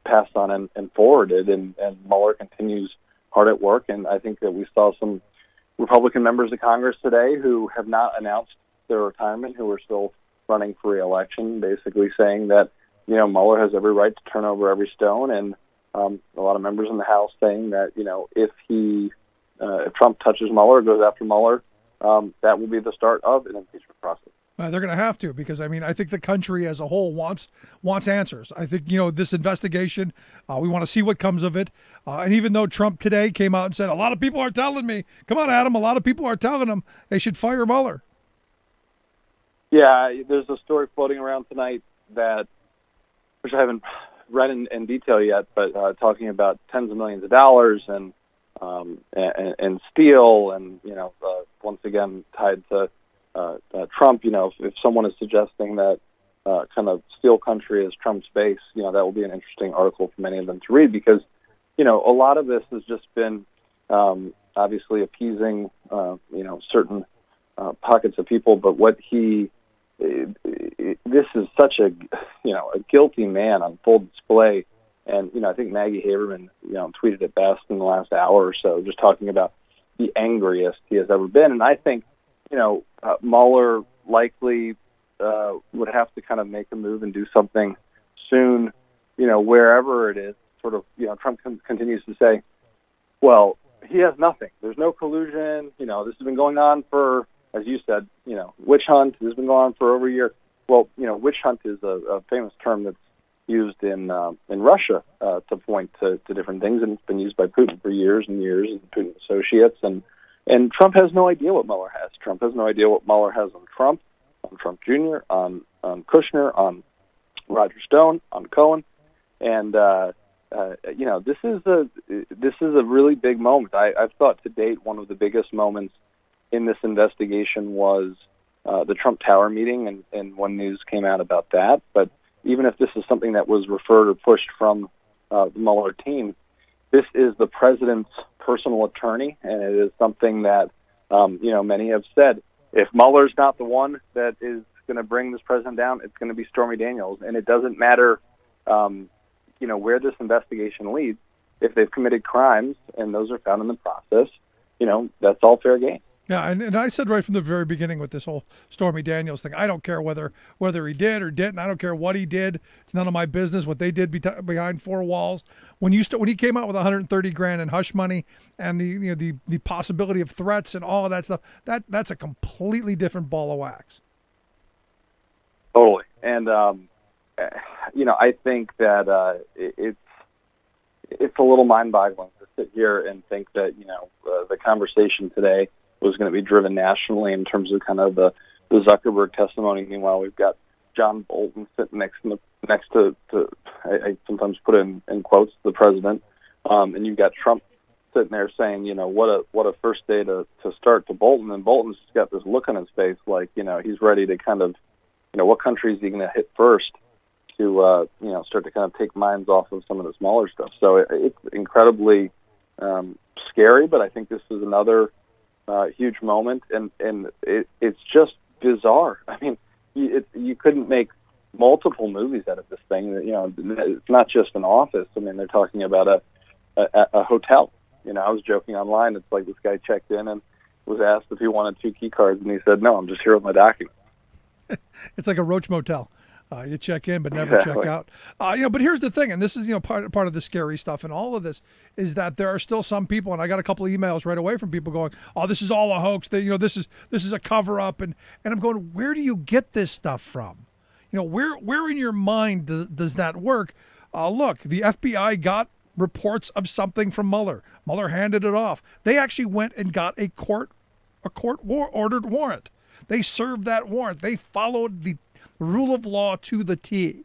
passed on and forwarded, and Mueller continues hard at work. And I think that we saw some Republican members of Congress today who have not announced their retirement, who are still running for re-election, basically saying that, Mueller has every right to turn over every stone. And a lot of members in the House saying that, if Trump touches Mueller, goes after Mueller, that will be the start of an impeachment process. They're going to have to, because I think the country as a whole wants answers. I think this investigation, we want to see what comes of it. And even though Trump today came out and said, a lot of people are telling me, come on, Adam, a lot of people are telling him they should fire Mueller. Yeah, there's a story floating around tonight which I haven't read in detail yet, but talking about tens of millions of dollars and steel, and once again tied to Trump. If someone is suggesting that kind of steel country is Trump's base, that will be an interesting article for many of them to read, because a lot of this has just been obviously appeasing certain pockets of people, but this is such a guilty man on full display. And I think Maggie Haberman tweeted it best in the last hour or so, just talking about the angriest he has ever been. And I think Mueller likely would have to kind of make a move and do something soon, wherever it is. Sort of, Trump continues to say, well, he has nothing. There's no collusion. This has been going on for, as you said, witch hunt. This has been going on for over a year. Well, witch hunt is a famous term that's used in Russia to point to different things, and it's been used by Putin for years and years, and Putin associates. And Trump has no idea what Mueller has. Trump has no idea what Mueller has on Trump Jr., on Kushner, on Roger Stone, on Cohen, and this is a really big moment. I've thought to date one of the biggest moments in this investigation was the Trump Tower meeting, and when news came out about that. But even if this is something that was referred or pushed from the Mueller team, this is the president's personal attorney, and it is something that, many have said, if Mueller's not the one that is going to bring this president down, it's going to be Stormy Daniels. And it doesn't matter, where this investigation leads. If they've committed crimes and those are found in the process, that's all fair game. Yeah, and I said right from the very beginning with this whole Stormy Daniels thing, I don't care whether he did or didn't. I don't care what he did. It's none of my business what they did behind four walls. When he came out with $130,000 in hush money and the possibility of threats and all of that stuff, that's a completely different ball of wax. Totally, and I think that it's a little mind-boggling to sit here and think that the conversation today was going to be driven nationally in terms of kind of the Zuckerberg testimony. Meanwhile, we've got John Bolton sitting next to I sometimes put in quotes, the president, and you've got Trump sitting there saying, what a first day to start to Bolton, and Bolton's got this look on his face like, he's ready to kind of, what country is he going to hit first to, start to kind of take minds off of some of the smaller stuff. So it's incredibly scary, but I think this is another huge moment, and it's just bizarre. I mean, you couldn't make multiple movies out of this thing. You know, it's not just an office. I mean, they're talking about a hotel. You know, I was joking online. It's like this guy checked in and was asked if he wanted 2 key cards, and he said, "No, I'm just here with my document." It's like a roach motel. You check in, but never check out. You know, but here's the thing, and this is, you know, part of the scary stuff in all of this is that there are still some people, and I got a couple of emails right away from people going, "Oh, this is all a hoax. You know, this is a cover up," and I'm going, where do you get this stuff from? You know, where in your mind does that work? Look, the FBI got reports of something from Mueller. Mueller handed it off. They actually went and got a court ordered warrant. They served that warrant. They followed the rule of law to the T.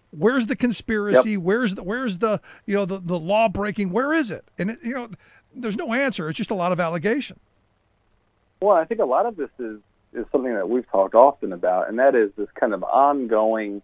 Where's the conspiracy? Yep. Where's the you know, the law breaking? Where is it? And you know, there's no answer. It's just a lot of allegation. Well, I think a lot of this is something that we've talked often about, and that is this kind of ongoing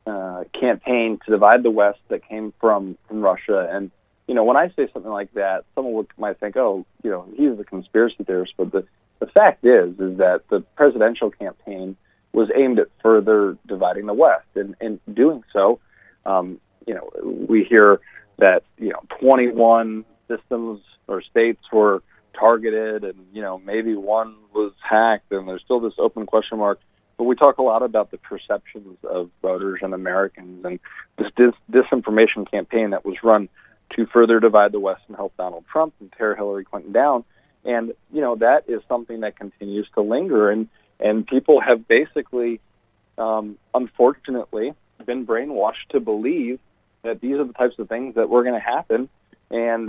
campaign to divide the West that came from Russia. And you know, when I say something like that, someone might think, "Oh, you know, he's a conspiracy theorist." But the fact is that the presidential campaign was aimed at further dividing the West, and in doing so, you know, we hear that, you know, 21 systems or states were targeted, and you know, maybe one was hacked, and there's still this open question mark. But we talk a lot about the perceptions of voters and Americans, and this disinformation campaign that was run to further divide the West and help Donald Trump and tear Hillary Clinton down. And you know, that is something that continues to linger, and people have basically, unfortunately, been brainwashed to believe that these are the types of things that were going to happen. And,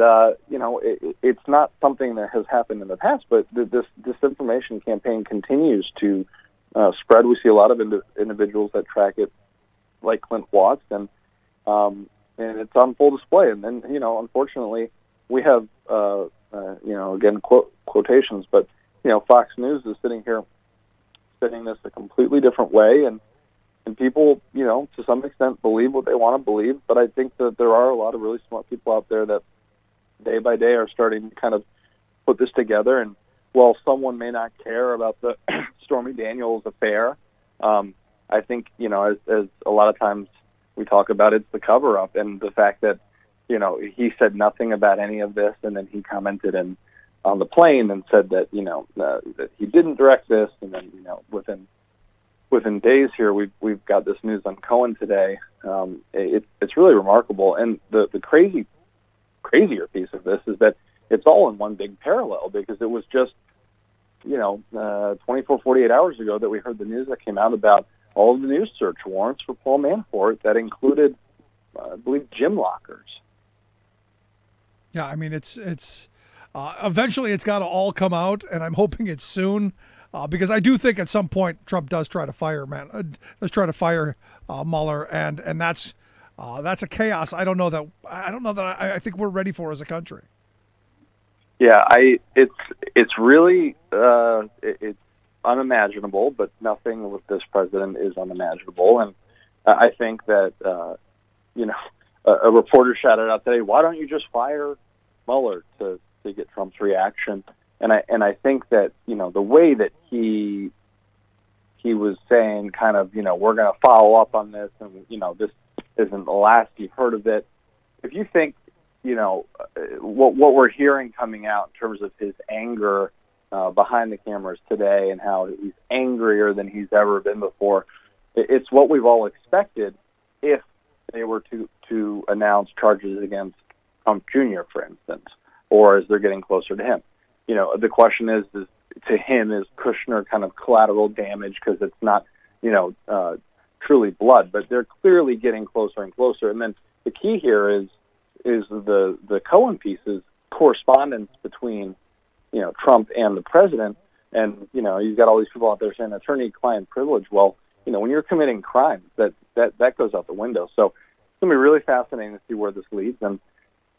you know, it's not something that has happened in the past, but this disinformation campaign continues to spread. We see a lot of individuals that track it, like Clint Watts, and it's on full display. And then, you know, unfortunately, we have, you know, again, quotations, but, you know, Fox News is sitting here spinning this a completely different way, and people, you know, to some extent believe what they want to believe. But I think that there are a lot of really smart people out there that day by day are starting to kind of put this together. And while someone may not care about the Stormy Daniels affair, I think, you know, as a lot of times we talk about, it's the cover-up and the fact that, you know, he said nothing about any of this, and then he commented on the plane and said that, you know, that he didn't direct this, and then, you know, within days here, we've got this news on Cohen today. It's really remarkable, and the crazier piece of this is that it's all in one big parallel, because it was just, you know, 24, 48 hours ago that we heard the news that came out about all of the news search warrants for Paul Manafort that included, I believe, gym lockers. Yeah, I mean, it's eventually it's got to all come out, and I'm hoping it's soon, because I do think at some point Trump does try to fire Mueller, and that's a chaos. I don't know that I think we're ready for as a country. Yeah, it's really it's unimaginable, but nothing with this president is unimaginable, and I think that you know, a reporter shouted out today, "Why don't you just fire Mueller to get Trump's reaction?" And I think that, you know, the way that he was saying, kind of, you know, we're going to follow up on this, and you know, this isn't the last you've heard of it. If you think, you know, what we're hearing coming out in terms of his anger behind the cameras today, and how he's angrier than he's ever been before, it's what we've all expected if they were to announce charges against Trump Jr., for instance, or as they're getting closer to him. You know, the question is to him, is Kushner kind of collateral damage, because it's not, you know, truly blood, but they're clearly getting closer and closer. And then the key here is the Cohen pieces, correspondence between, you know, Trump and the president. And, you know, you've got all these people out there saying attorney-client privilege. Well, you know, when you're committing crimes, that goes out the window. So it's going to be really fascinating to see where this leads. And,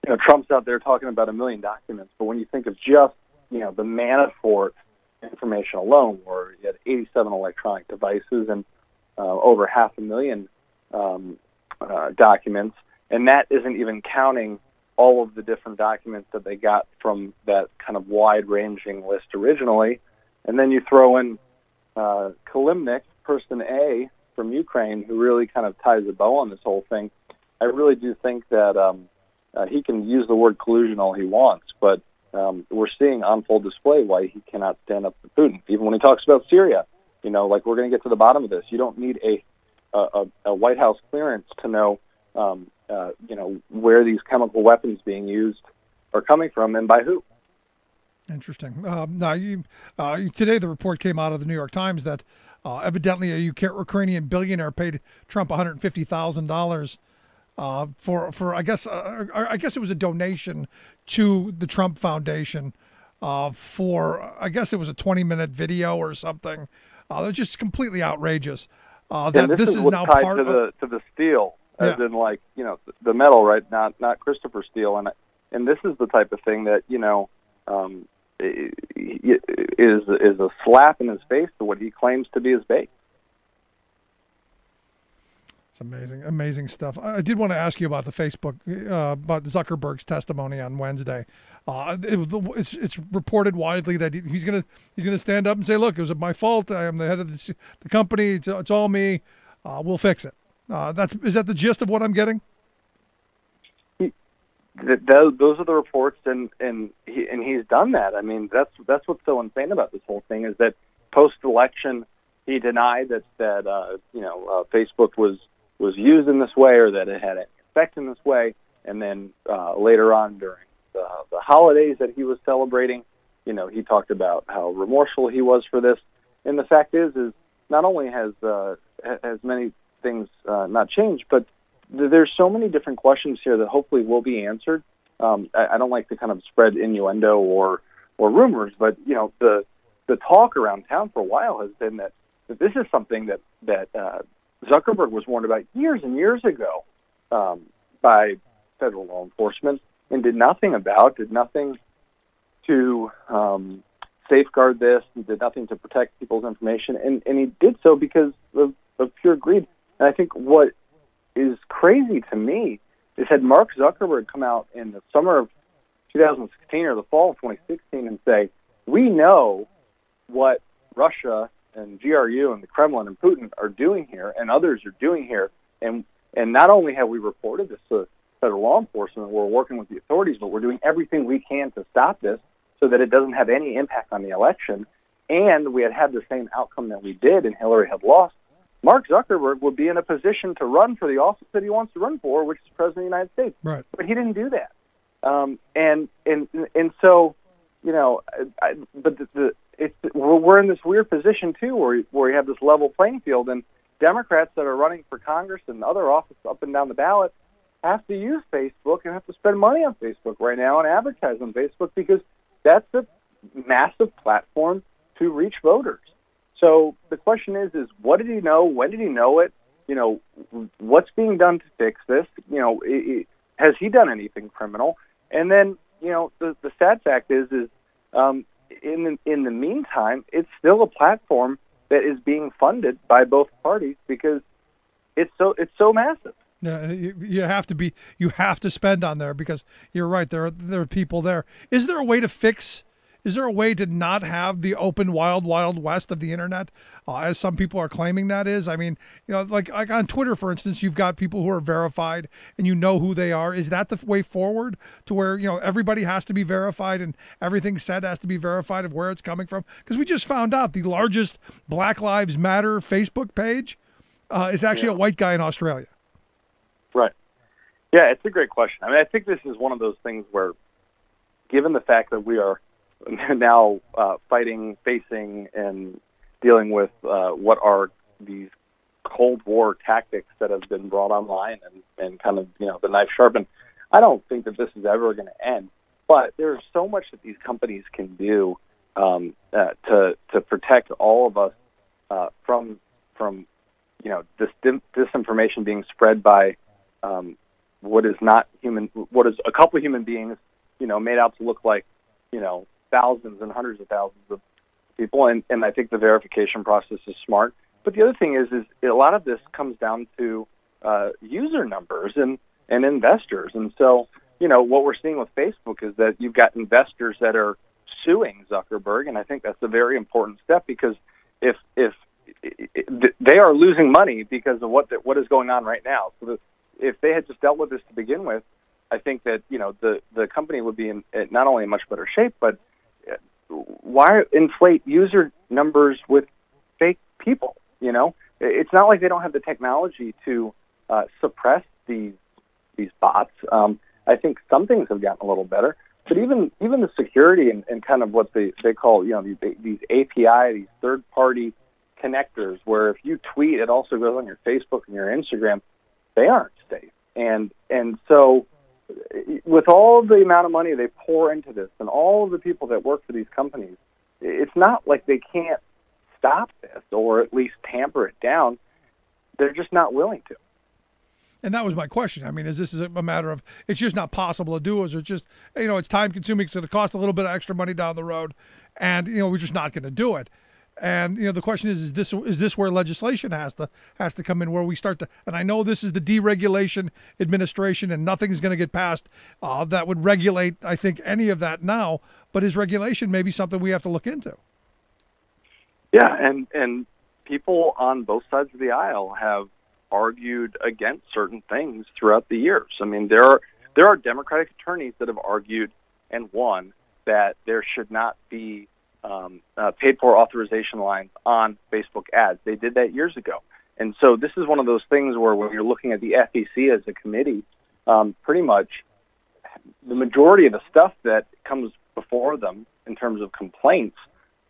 you know, Trump's out there talking about 1 million documents, but when you think of just, you know, the Manafort information alone, where he had 87 electronic devices and over 500,000 documents, and that isn't even counting all of the different documents that they got from that kind of wide-ranging list originally. And then you throw in Kalimnik person A from Ukraine who really kind of ties a bow on this whole thing. I really do think that he can use the word collusion all he wants, but we're seeing on full display why he cannot stand up to Putin. Even when he talks about Syria, like we're going to get to the bottom of this. You don't need a White House clearance to know, where these chemical weapons being used are coming from and by who. Interesting. Now, today the report came out of the New York Times that evidently a Ukrainian billionaire paid Trump $150,000 for I guess it was a donation to the Trump Foundation for, I guess it was a 20-minute video or something. It's just completely outrageous. That this is now tied part to the steel, as in the metal, right? Not Christopher Steele, and this is the type of thing that is a slap in his face to what he claims to be his base. It's amazing stuff. I did want to ask you about the Facebook, about Zuckerberg's testimony on Wednesday. It's reported widely that he's gonna stand up and say, "Look, it was my fault. I am the head of the company. It's all me. We'll fix it." Is that the gist of what I'm getting? Those are the reports, and he's done that. I mean, that's what's so insane about this whole thing is that post-election he denied that Facebook was used in this way or that it had an effect in this way, and then later on during the holidays that he was celebrating, he talked about how remorseful he was for this. And the fact is not only has many things not changed, but there's so many different questions here that hopefully will be answered. I don't like to kind of spread innuendo or rumors, but the talk around town for a while has been that this is something that Zuckerberg was warned about years and years ago by federal law enforcement and did nothing to safeguard this, and did nothing to protect people's information, and he did so because of pure greed. And I think what is crazy to me is had Mark Zuckerberg come out in the summer of 2016 or the fall of 2016 and say, we know what Russia and GRU and the Kremlin and Putin are doing here and others are doing here, and not only have we reported this to federal law enforcement, we're working with the authorities, but we're doing everything we can to stop this so that it doesn't have any impact on the election, and we had the same outcome that we did and Hillary had lost, Mark Zuckerberg would be in a position to run for the office that he wants to run for, which is President of the United States. Right. But he didn't do that. And so, we're in this weird position too, where you have this level playing field, and Democrats that are running for Congress and other offices up and down the ballot have to use Facebook and have to spend money on Facebook right now and advertise on Facebook because that's a massive platform to reach voters. So the question is what did he know? When did he know it? What's being done to fix this? Has he done anything criminal? And then, the sad fact is in the meantime, it's still a platform that is being funded by both parties because it's so massive. Yeah, you have to spend on there because you're right. There are people there. Is there a way to fix? Is there a way to not have the open wild west of the internet, as some people are claiming that is? I mean, like on Twitter, for instance, you've got people who are verified and you know who they are. Is that the way forward to where, everybody has to be verified and everything said has to be verified of where it's coming from? Because we just found out the largest Black Lives Matter Facebook page is actually a white guy in Australia. Right. Yeah, it's a great question. I mean, I think this is one of those things where, given the fact that we are now facing, and dealing with what are these Cold War tactics that have been brought online and kind of, the knife sharpened, I don't think that this is ever going to end. But there's so much that these companies can do to protect all of us from this disinformation being spread by what is not human, what is a couple of human beings, made out to look like, thousands and hundreds of thousands of people, and I think the verification process is smart. But the other thing is a lot of this comes down to user numbers and investors. And so, what we're seeing with Facebook is that you've got investors that are suing Zuckerberg, and I think that's a very important step because if they are losing money because of what is going on right now. So if they had just dealt with this to begin with, I think that the company would be in not only in much better shape, but why inflate user numbers with fake people? It's not like they don't have the technology to suppress these bots. I think some things have gotten a little better, but even the security and kind of what they call these API, these third-party connectors, where if you tweet, it also goes on your Facebook and your Instagram. They aren't safe, and so with all the amount of money they pour into this and all of the people that work for these companies, it's not like they can't stop this or at least tamper it down. They're just not willing to. And that was my question. I mean, is this a matter of it's just not possible to do, or is it just, it's time consuming, it's going to cost a little bit of extra money down the road, and we're just not going to do it. And the question is this where legislation has to come in, where we start to, and I know this is the deregulation administration, and nothing's going to get passed that would regulate, I think, any of that now. But is regulation maybe something we have to look into? Yeah, and people on both sides of the aisle have argued against certain things throughout the years. I mean, there are Democratic attorneys that have argued and won that there should not be paid-for authorization lines on Facebook ads. They did that years ago. And so this is one of those things where when you're looking at the FEC as a committee, pretty much the majority of the stuff that comes before them in terms of complaints,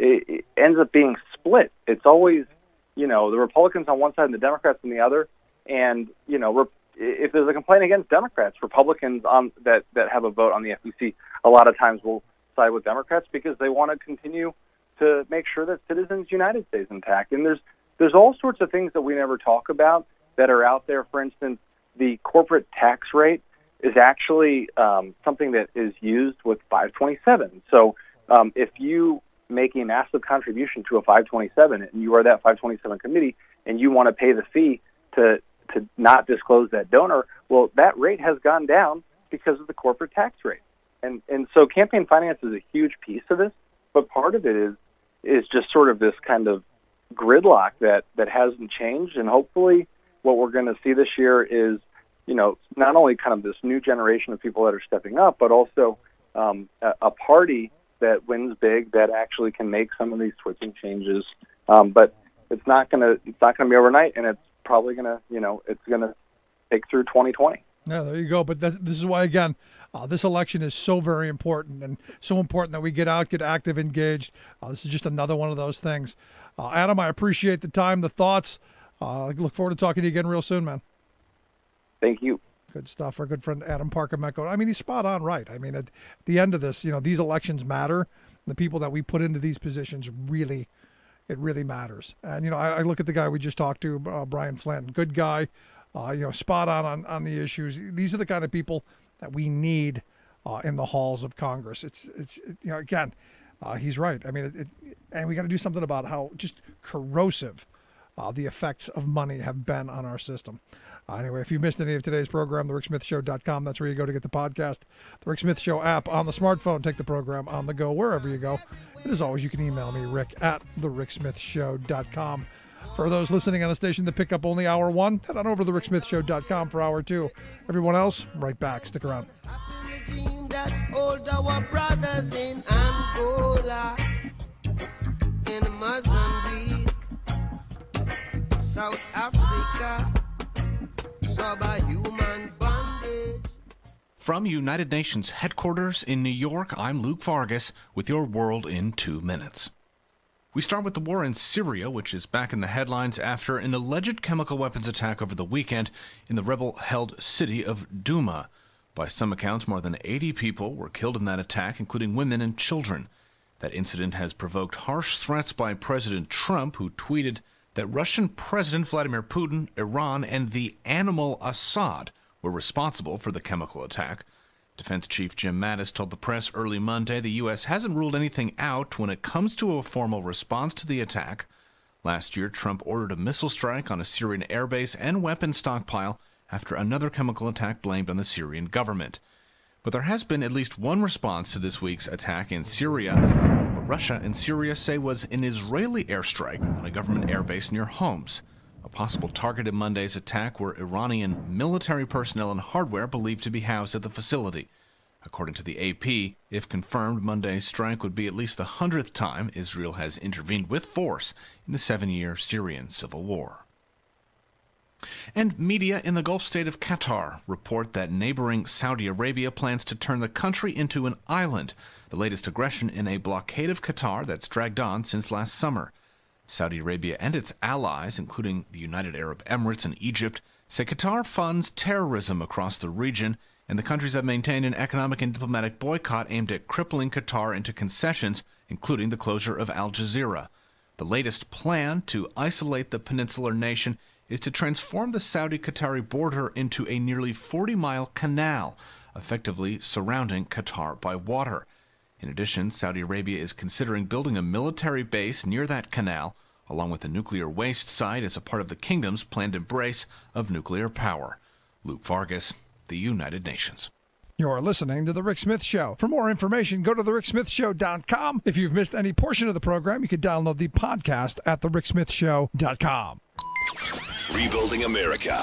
it ends up being split. It's always, the Republicans on one side and the Democrats on the other. And, if there's a complaint against Democrats, Republicans that have a vote on the FEC a lot of times will side with Democrats because they want to continue to make sure that Citizens United stays intact. And there's all sorts of things that we never talk about that are out there. For instance, the corporate tax rate is actually something that is used with 527. So if you make a massive contribution to a 527 and you are that 527 committee and you want to pay the fee to not disclose that donor, well, that rate has gone down because of the corporate tax rate. And so campaign finance is a huge piece of this, but part of it is just sort of this kind of gridlock that hasn't changed. And hopefully what we're going to see this year is, not only kind of this new generation of people that are stepping up, but also a party that wins big, that actually can make some of these switching changes. But it's not going to be overnight, and it's probably going to, it's going to take through 2020. Yeah, there you go. But this is why, again, this election is so very important, and so important that we get out, get active, engaged. This is just another one of those things. Adam, I appreciate the time, the thoughts. I look forward to talking to you again real soon, man. Thank you. Good stuff. Our good friend Adam Parker-Mecco. I mean, he's spot on right. I mean, at the end of this, these elections matter. The people that we put into these positions it really matters. And, I look at the guy we just talked to, Brian Flynn, good guy, spot on the issues. These are the kind of people that we need in the halls of Congress. It's again, he's right. I mean, and we got to do something about how just corrosive the effects of money have been on our system. Anyway, if you missed any of today's program, thericksmithshow.com, that's where you go to get the podcast. The Rick Smith Show app on the smartphone. Take the program on the go, wherever you go. And as always, you can email me, rick@thericksmithshow.com. For those listening on a station that pick up only hour one, head on over to thericksmithshow.com for hour two. Everyone else, right back. Stick around. That hold our brothers in Angola, in Mozambique, South Africa, subhuman bondage. From United Nations headquarters in New York, I'm Luke Vargas with your World in 2 minutes. We start with the war in Syria, which is back in the headlines after an alleged chemical weapons attack over the weekend in the rebel-held city of Douma. By some accounts, more than 80 people were killed in that attack, including women and children. That incident has provoked harsh threats by President Trump, who tweeted that Russian President Vladimir Putin, Iran, and the animal Assad were responsible for the chemical attack. Defense Chief Jim Mattis told the press early Monday the U.S. hasn't ruled anything out when it comes to a formal response to the attack. Last year, Trump ordered a missile strike on a Syrian airbase and weapons stockpile after another chemical attack blamed on the Syrian government. But there has been at least one response to this week's attack in Syria, where Russia and Syria say was an Israeli airstrike on a government airbase near Homs. A possible target in Monday's attack were Iranian military personnel and hardware believed to be housed at the facility. According to the AP, if confirmed, Monday's strike would be at least the 100th time Israel has intervened with force in the 7-year Syrian civil war. And media in the Gulf state of Qatar report that neighboring Saudi Arabia plans to turn the country into an island, the latest aggression in a blockade of Qatar that's dragged on since last summer. Saudi Arabia and its allies, including the United Arab Emirates and Egypt, say Qatar funds terrorism across the region, and the countries have maintained an economic and diplomatic boycott aimed at crippling Qatar into concessions, including the closure of Al Jazeera. The latest plan to isolate the peninsular nation is to transform the Saudi-Qatari border into a nearly 40-mile canal, effectively surrounding Qatar by water. In addition, Saudi Arabia is considering building a military base near that canal, along with a nuclear waste site as a part of the kingdom's planned embrace of nuclear power. Luke Vargas, the United Nations. You're listening to The Rick Smith Show. For more information, go to thericksmithshow.com. If you've missed any portion of the program, you can download the podcast at thericksmithshow.com. Rebuilding America.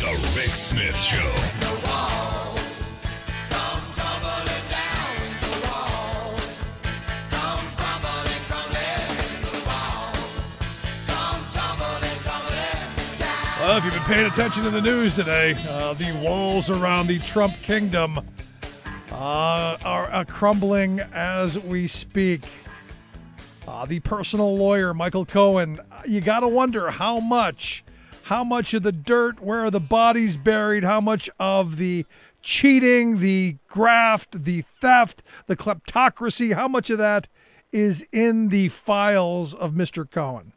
The Rick Smith Show. Well, if you've been paying attention to the news today, the walls around the Trump kingdom are crumbling as we speak. The personal lawyer, Michael Cohen, you got to wonder how much of the dirt, where are the bodies buried, how much of the cheating, the graft, the theft, the kleptocracy, how much of that is in the files of Mr. Cohen.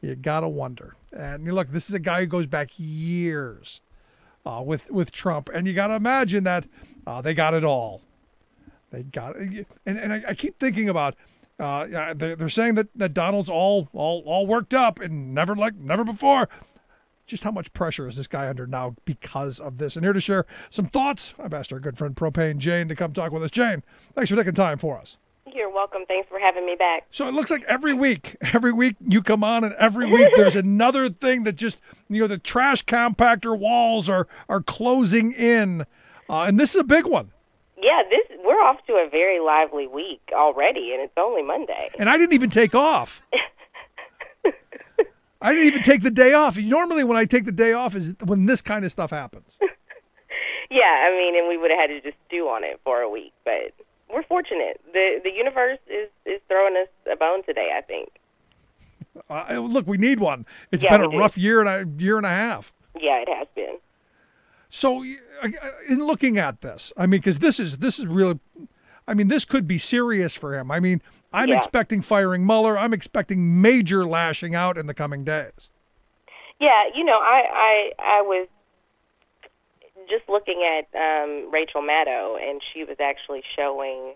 You got to wonder. And look, this is a guy who goes back years with Trump, and you got to imagine that they got it all. They got it. And I keep thinking about they're saying that Donald's all worked up and never before. Just how much pressure is this guy under now because of this? And here to share some thoughts, I've asked our good friend Propane Jane to come talk with us. Jane, thanks for taking time for us. You're welcome. Thanks for having me back. So it looks like every week you come on, and every week there's another thing that just, the trash compactor walls are closing in. And this is a big one. Yeah, we're off to a very lively week already, and it's only Monday. And I didn't even take off. I didn't even take the day off. Normally when I take the day off is when this kind of stuff happens. Yeah, and we would have had to just stew on it for a week, but we're fortunate. The universe is throwing us a bone today, I think. Look, we need one. It's been a rough year and a half. Yeah, it has been. So, in looking at this, because this is really, this could be serious for him. I'm expecting firing Mueller. I'm expecting major lashing out in the coming days. Yeah, I was just looking at Rachel Maddow, and she was actually showing,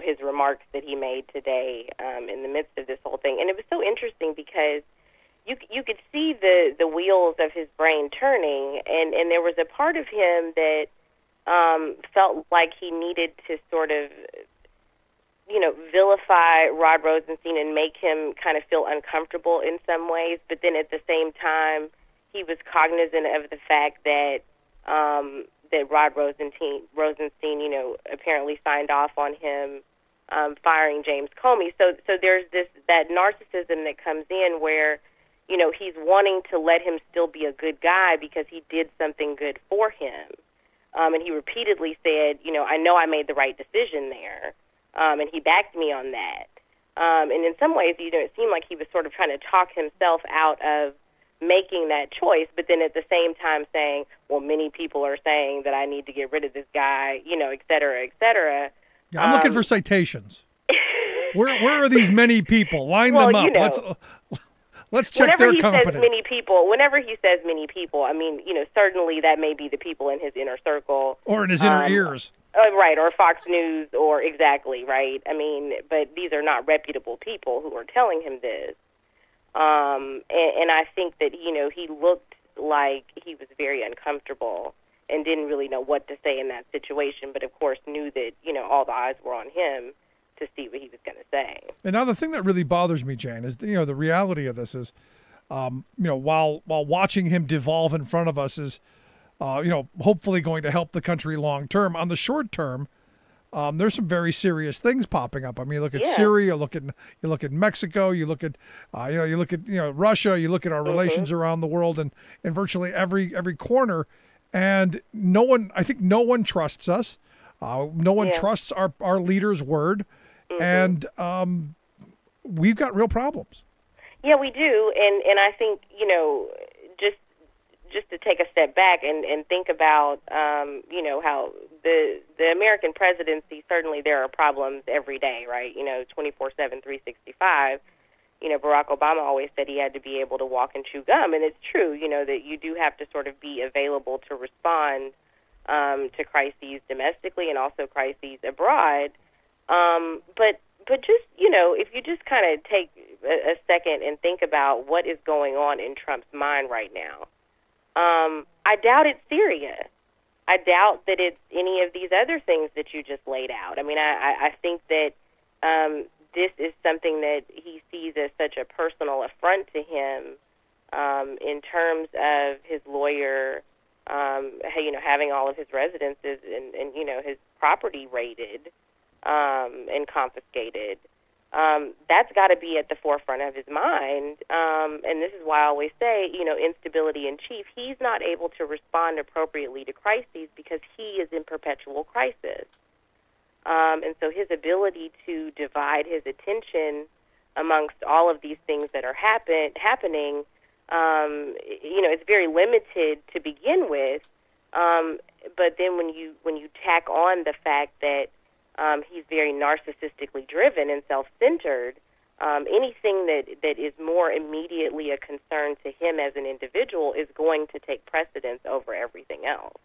his remarks that he made today in the midst of this whole thing. And it was so interesting because you could see the wheels of his brain turning, and there was a part of him that felt like he needed to sort of, vilify Rod Rosenstein and make him kind of feel uncomfortable in some ways, but then at the same time, he was cognizant of the fact that that Rod Rosenstein, apparently signed off on him firing James Comey. So there's that narcissism that comes in where, he's wanting to let him still be a good guy because he did something good for him. And he repeatedly said, I know I made the right decision there, and he backed me on that. And in some ways, it seemed like he was sort of trying to talk himself out of making that choice, but then at the same time saying, well, many people are saying that I need to get rid of this guy, et cetera, et cetera. Yeah, I'm looking for citations. Where are these many people? Line them up. Let's check their company. Whenever he says many people, certainly that may be the people in his inner circle. Or in his inner ears. Right, or Fox News, or exactly, right. But these are not reputable people who are telling him this. And I think that, he looked like he was very uncomfortable. and didn't really know what to say in that situation, but of course knew that, all the eyes were on him to see what he was going to say. And now the thing that really bothers me, Jane, is, the reality of this is, while watching him devolve in front of us is, hopefully going to help the country long term. On the short term, there's some very serious things popping up. I mean, you look at Syria, you look at Mexico, you look at Russia, you look at our relations around the world, and in virtually every corner, and I think no one trusts us. No one trusts our leader's word, and we've got real problems. Yeah, we do, and I think just to take a step back and think about, how the American presidency, certainly there are problems every day, right? 24/7, 365. Barack Obama always said he had to be able to walk and chew gum, and it's true, that you do have to sort of be available to respond to crises domestically and also crises abroad. But just, if you just kind of take a second and think about what is going on in Trump's mind right now, I doubt it's Syria. I doubt that it's any of these other things that you just laid out. I mean, I think that this is something that he sees as such a personal affront to him in terms of his lawyer, having all of his residences and his property raided and confiscated. That's got to be at the forefront of his mind. And this is why I always say, instability in chief. He's not able to respond appropriately to crises because he is in perpetual crisis. And so his ability to divide his attention amongst all of these things that are happening, it's very limited to begin with. But then when you tack on the fact that he's very narcissistically driven and self-centered, anything that is more immediately a concern to him as an individual is going to take precedence over everything else.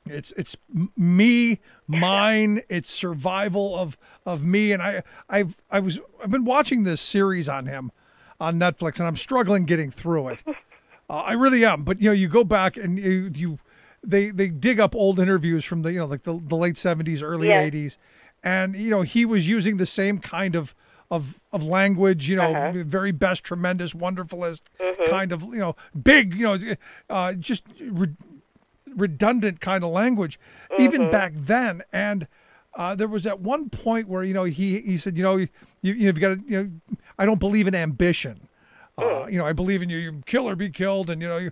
It's me, mine. It's survival of me, and I've been watching this series on him on Netflix, and I'm struggling getting through it. I really am. But you go back and they dig up old interviews from the the late 70s, early 80s, and he was using the same kind of language, very best, tremendous, wonderfulest kind of big, just redundant kind of language, even back then. And there was at one point where he said, you've got to, I don't believe in ambition. I believe in you. You kill or be killed, and you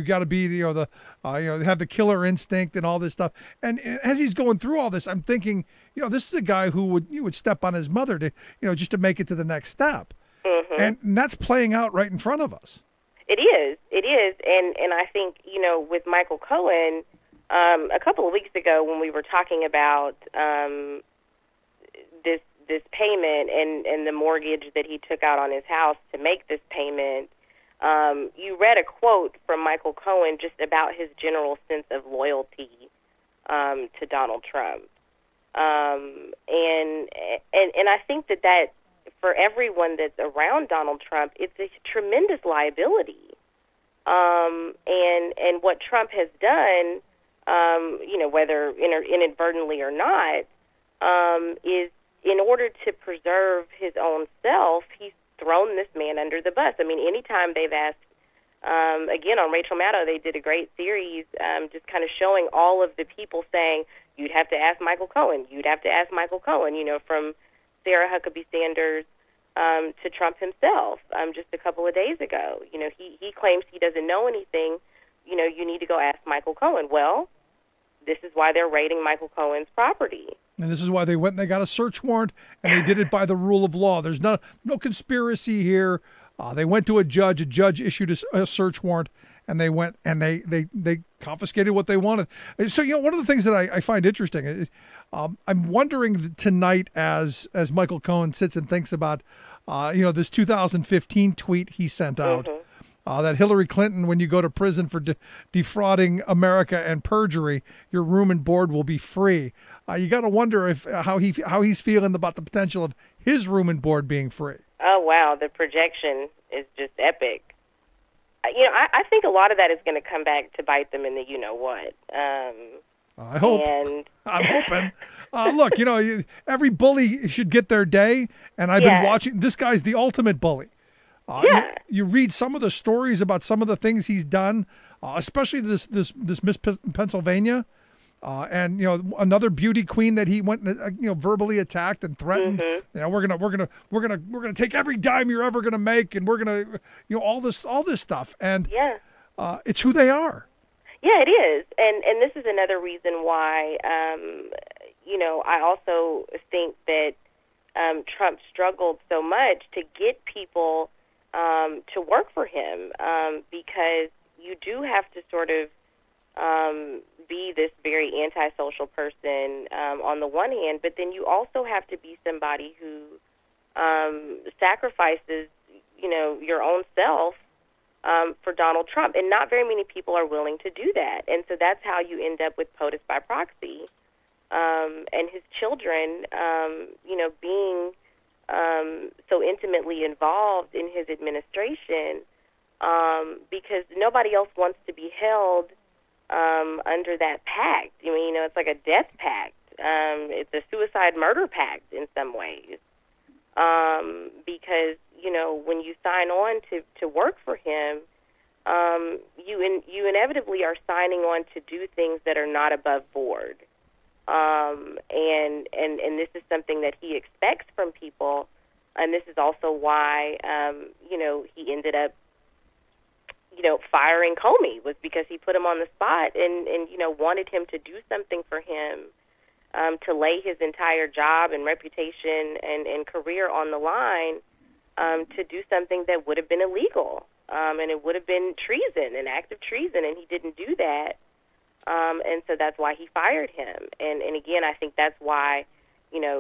got to be have the killer instinct and all this stuff. And as he's going through all this, I'm thinking, this is a guy who would step on his mother to just to make it to the next step, and that's playing out right in front of us. It is, and I think with Michael Cohen, a couple of weeks ago when we were talking about this payment and the mortgage that he took out on his house to make this payment, you read a quote from Michael Cohen just about his general sense of loyalty to Donald Trump. And I think that for everyone that's around Donald Trump, it's a tremendous liability. And what Trump has done, whether inadvertently or not, is in order to preserve his own self, he's thrown this man under the bus. I mean, anytime they've asked, again, on Rachel Maddow, they did a great series just kind of showing all of the people saying, you'd have to ask Michael Cohen, you'd have to ask Michael Cohen, from Sarah Huckabee Sanders to Trump himself just a couple of days ago. He claims he doesn't know anything. You need to go ask Michael Cohen. Well, this is why they're raiding Michael Cohen's property. And this is why they went and they got a search warrant, and they did it by the rule of law. There's no conspiracy here. They went to a judge. A judge issued a search warrant, and they went and they confiscated what they wanted. So, one of the things that I find interesting is I'm wondering tonight as Michael Cohen sits and thinks about, this 2015 tweet he sent out, that Hillary Clinton, when you go to prison for defrauding America and perjury, your room and board will be free. You got to wonder how he's feeling about the potential of his room and board being free. Oh, wow. The projection is just epic. I I think a lot of that is going to come back to bite them in the you-know-what. I hope. I'm hoping. Look, every bully should get their day, and I've been watching. This guy's the ultimate bully. You read some of the stories about some of the things he's done, especially this Miss Pennsylvania, and another beauty queen that he went verbally attacked and threatened. We're gonna take every dime you're ever gonna make, and we're gonna all this stuff, and it's who they are. Yeah, it is, and this is another reason why I also think that Trump struggled so much to get people to work for him, because you do have to sort of be this very antisocial person on the one hand, but then you also have to be somebody who sacrifices, your own self for Donald Trump, and not very many people are willing to do that, and so that's how you end up with POTUS by proxy, and his children, being so intimately involved in his administration, because nobody else wants to be held under that pact. It's like a death pact. It's a suicide murder pact in some ways, because when you sign on to work for him, you inevitably are signing on to do things that are not above board, and this is something that he expects from people, and this is also why he ended up firing Comey, was because he put him on the spot and wanted him to do something for him, to lay his entire job and reputation and career on the line, to do something that would have been illegal, and it would have been treason, an act of treason, and he didn't do that, and so that's why he fired him. And again, I think that's why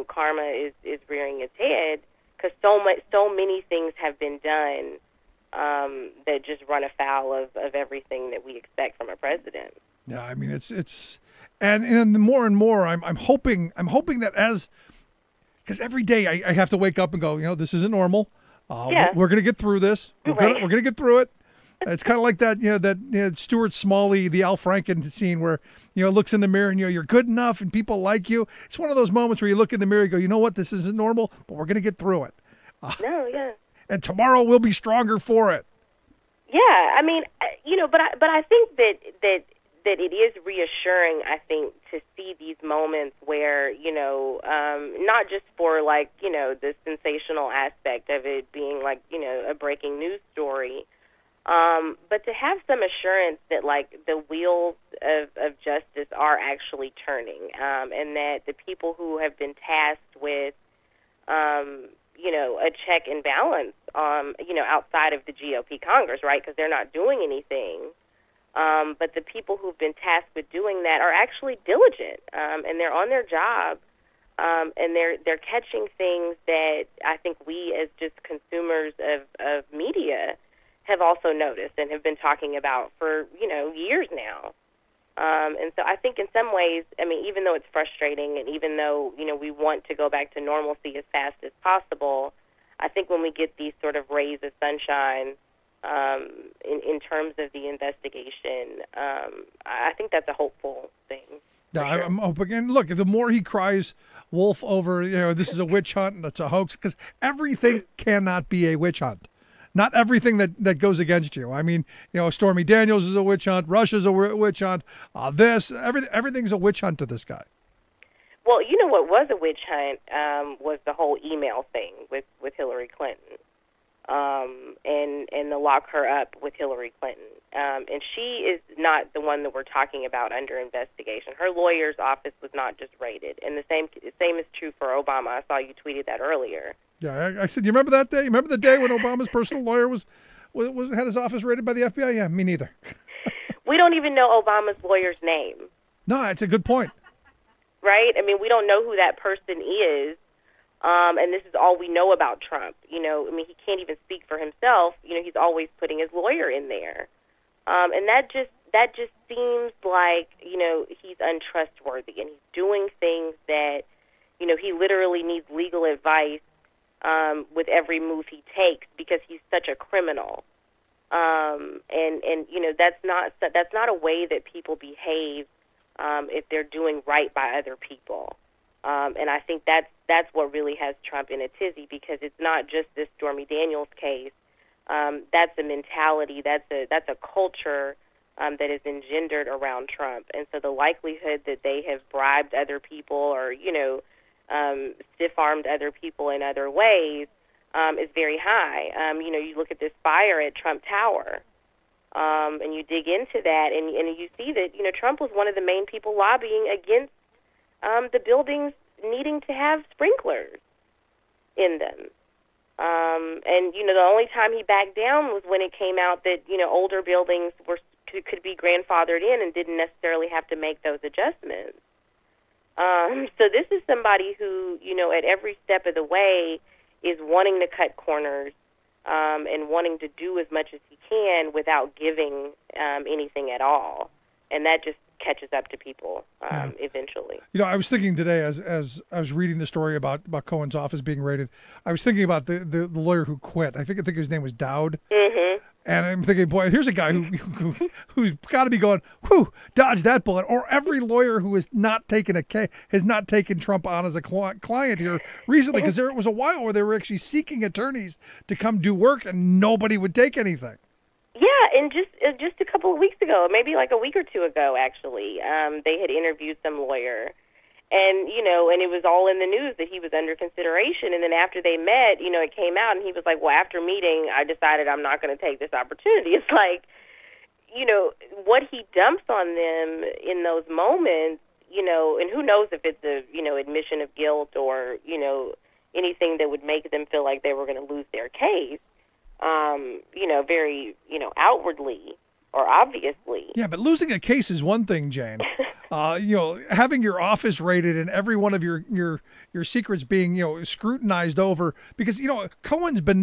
karma is rearing its head, because so many things have been done that just run afoul of everything that we expect from a president. Yeah, I mean it's and the more and more I'm hoping that because every day I have to wake up and go, this isn't normal. We're going to get through this. We're going to get through it. It's kind of like that Stuart Smalley, the Al Franken scene where looks in the mirror and you're good enough and people like you. It's one of those moments where you look in the mirror and go, you know what, this isn't normal, but we're going to get through it. And tomorrow we'll be stronger for it. Yeah, I mean, but I think that it is reassuring, I think, to see these moments where, not just for the sensational aspect of it being a breaking news story, but to have some assurance that the wheels of justice are actually turning, and that the people who have been tasked with, a check and balance, outside of the GOP Congress, right? Because they're not doing anything. But the people who've been tasked with doing that are actually diligent, and they're on their job, and they're catching things that I think we as just consumers of media have also noticed and have been talking about for years now. And so I think in some ways, I mean, even though it's frustrating and even though we want to go back to normalcy as fast as possible, I think when we get these sort of rays of sunshine in terms of the investigation, I think that's a hopeful thing. Yeah, sure. I'm hoping. And look, the more he cries wolf over, this is a witch hunt and it's a hoax, because everything cannot be a witch hunt. Not everything that goes against you. I mean, Stormy Daniels is a witch hunt. Russia's a witch hunt. Everything's a witch hunt to this guy. Well, what was a witch hunt was the whole email thing with Hillary Clinton, and the lock her up with Hillary Clinton. And she is not the one that we're talking about under investigation. Her lawyer's office was not just raided, and the same is true for Obama. I saw you tweeted that earlier. Yeah, I said, you remember that day? You remember the day when Obama's personal lawyer was had his office raided by the FBI? Yeah, me neither. We don't even know Obama's lawyer's name. No, it's a good point. Right? I mean, we don't know who that person is, and this is all we know about Trump. I mean, he can't even speak for himself. He's always putting his lawyer in there, and that just seems like he's untrustworthy, and he's doing things that he literally needs legal advice with every move he takes because he's such a criminal. And and that's not a way that people behave if they're doing right by other people. And I think that's what really has Trump in a tizzy, because it's not just this Stormy Daniels case. That's a mentality. That's a culture that is engendered around Trump. And so the likelihood that they have bribed other people or stiff-armed other people in other ways is very high. You look at this fire at Trump Tower, and you dig into that, and you see that Trump was one of the main people lobbying against the buildings needing to have sprinklers in them. And the only time he backed down was when it came out that older buildings could be grandfathered in and didn't necessarily have to make those adjustments. So this is somebody who at every step of the way is wanting to cut corners and wanting to do as much as he can without giving anything at all, and that just catches up to people eventually. I was thinking today as I was reading the story about Cohen's office being raided, I was thinking about the lawyer who quit. I think his name was Dowd. Mm-hmm. And I'm thinking, boy, here's a guy who's got to be going, whew, dodge that bullet. Or every lawyer who has not taken Trump on as a client here recently, because there was a while where they were actually seeking attorneys to come do work, and nobody would take anything. Yeah, and just a couple of weeks ago, maybe like a week or two ago, actually, they had interviewed some lawyer, and and it was all in the news that he was under consideration. And then after they met, it came out, and he was like, "Well, after meeting, I decided I'm not going to take this opportunity." It's like, what he dumps on them in those moments, and who knows if it's a admission of guilt or anything that would make them feel like they were going to lose their case. Very, outwardly or obviously. Yeah, but losing a case is one thing, Jane. Having your office raided and every one of your secrets being, scrutinized over, because, Cohen's been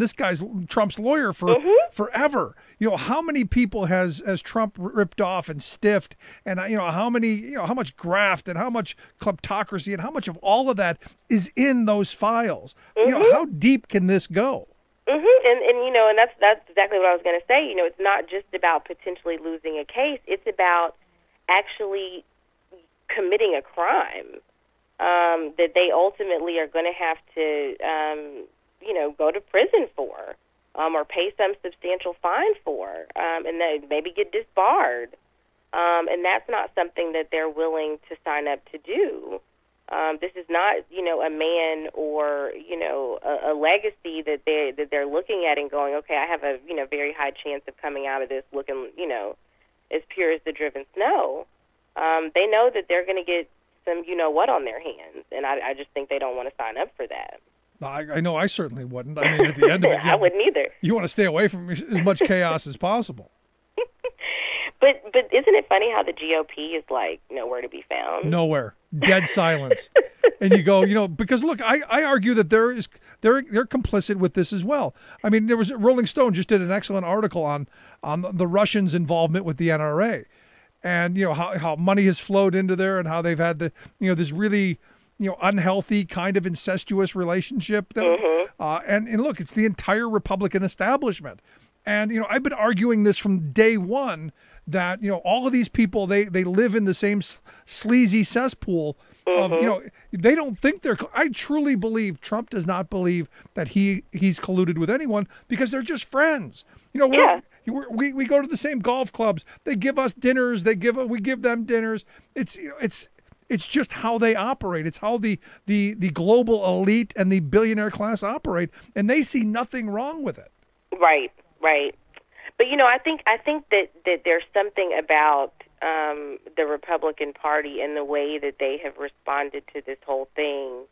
Trump's lawyer for forever. How many people has Trump ripped off and stiffed, and, how much graft and how much kleptocracy and how much of all of that is in those files? How deep can this go? And that's exactly what I was going to say. It's not just about potentially losing a case. It's about actually committing a crime that they ultimately are going to have to, go to prison for, or pay some substantial fine for, and then maybe get disbarred. And that's not something that they're willing to sign up to do. This is not, a man or, a legacy that they're looking at and going, okay, I have a, very high chance of coming out of this looking, as pure as the driven snow. They know that they're going to get some, what on their hands, and I just think they don't want to sign up for that. I know I certainly wouldn't. I mean, at the end of it, I wouldn't either. You want to stay away from as much chaos as possible. But isn't it funny how the GOP is like nowhere to be found? Nowhere. Dead silence. And you go, because look, I argue that they're complicit with this as well. I mean, there was Rolling Stone just did an excellent article on the Russians' involvement with the NRA, and how money has flowed into there and how they've had this really unhealthy kind of incestuous relationship. And look, it's the entire Republican establishment. And I've been arguing this from day one, that all of these people they live in the same sleazy cesspool of they don't think I truly believe Trump does not believe that he's colluded with anyone, because they're just friends. We go to the same golf clubs. They give us dinners. We give them dinners. It's just how they operate. It's how the global elite and the billionaire class operate, and they see nothing wrong with it. Right. But I think that there's something about the Republican Party and the way that they have responded to this whole thing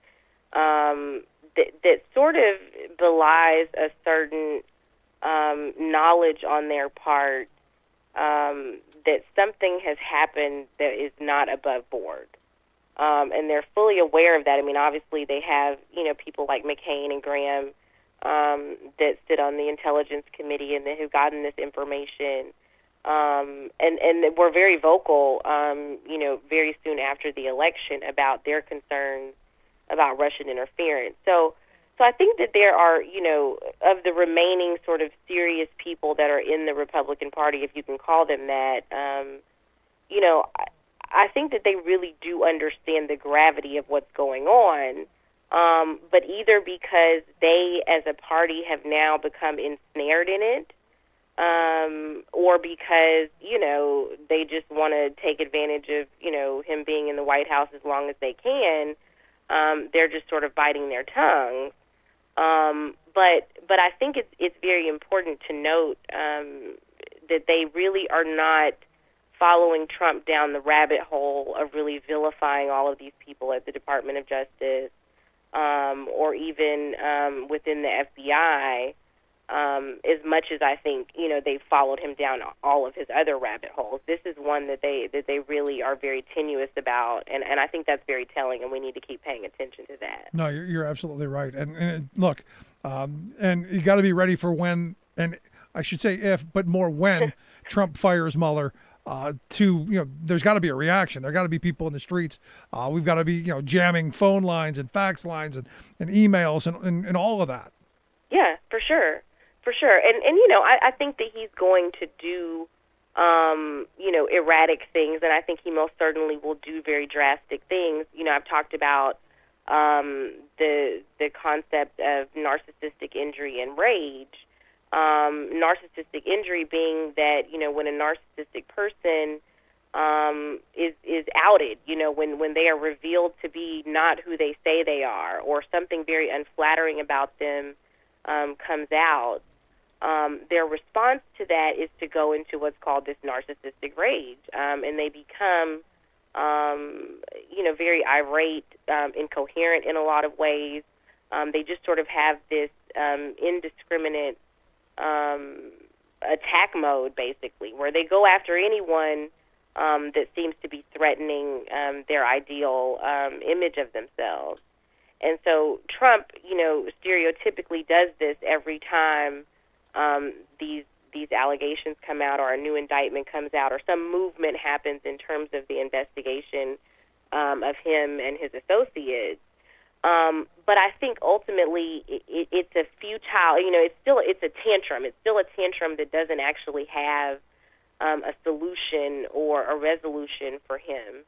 that sort of belies a certain knowledge on their part that something has happened that is not above board. And they're fully aware of that. I mean, obviously they have, people like McCain and Graham that sit on the Intelligence Committee and that have gotten this information. And were very vocal, very soon after the election about their concerns about Russian interference. So, So I think that there are, of the remaining sort of serious people that are in the Republican Party, if you can call them that, I think that they really do understand the gravity of what's going on, but either because they as a party have now become ensnared in it, or because, they just want to take advantage of, him being in the White House as long as they can, they're just sort of biting their tongues. But I think it's very important to note that they really are not following Trump down the rabbit hole of really vilifying all of these people at the Department of Justice, or even within the FBI, as much as I think they've followed him down all of his other rabbit holes. This is one that they really are very tenuous about, and I think that's very telling, and we need to keep paying attention to that. No, you're absolutely right. And look, and you got to be ready for when, and I should say if, but more when Trump fires Mueller. There's got to be a reaction. There got to be people in the streets. We've got to be, jamming phone lines and fax lines and emails and all of that. Yeah, for sure. And I think that he's going to do, erratic things, and I think he most certainly will do very drastic things. I've talked about the concept of narcissistic injury and rage. Narcissistic injury being that, when a narcissistic person is outed, when they are revealed to be not who they say they are, or something very unflattering about them comes out, their response to that is to go into what's called this narcissistic rage, and they become, very irate, incoherent in a lot of ways. They just sort of have this indiscriminate attack mode, basically, where they go after anyone that seems to be threatening their ideal image of themselves. And so Trump, stereotypically does this every time these allegations come out, or a new indictment comes out, or some movement happens in terms of the investigation of him and his associates. But I think ultimately it's a futile, it's a tantrum. It's still a tantrum that doesn't actually have a solution or a resolution for him.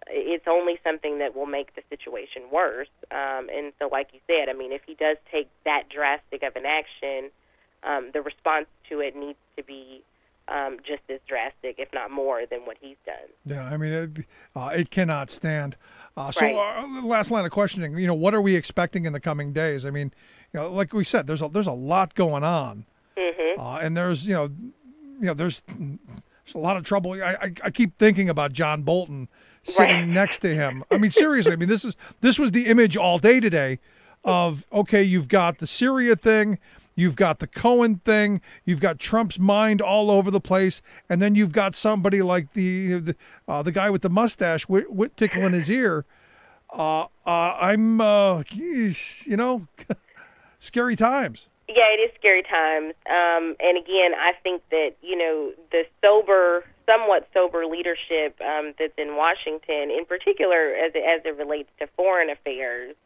It's only something that will make the situation worse. And so, like you said, if he does take that drastic of an action, the response to it needs to be just as drastic, if not more, than what he's done. Yeah, it cannot stand. So Right. Last line of questioning, what are we expecting in the coming days? Like we said, there's a lot going on. Mm-hmm. And there's, there's a lot of trouble. I keep thinking about John Bolton sitting next to him. Seriously, this was the image all day today of, okay, you've got the Syria thing, you've got the Cohen thing, you've got Trump's mind all over the place, and then you've got somebody like the guy with the mustache tickling his ear. Scary times. Yeah, it is scary times. And again, I think that, the somewhat sober leadership that's in Washington, in particular as it relates to foreign affairs,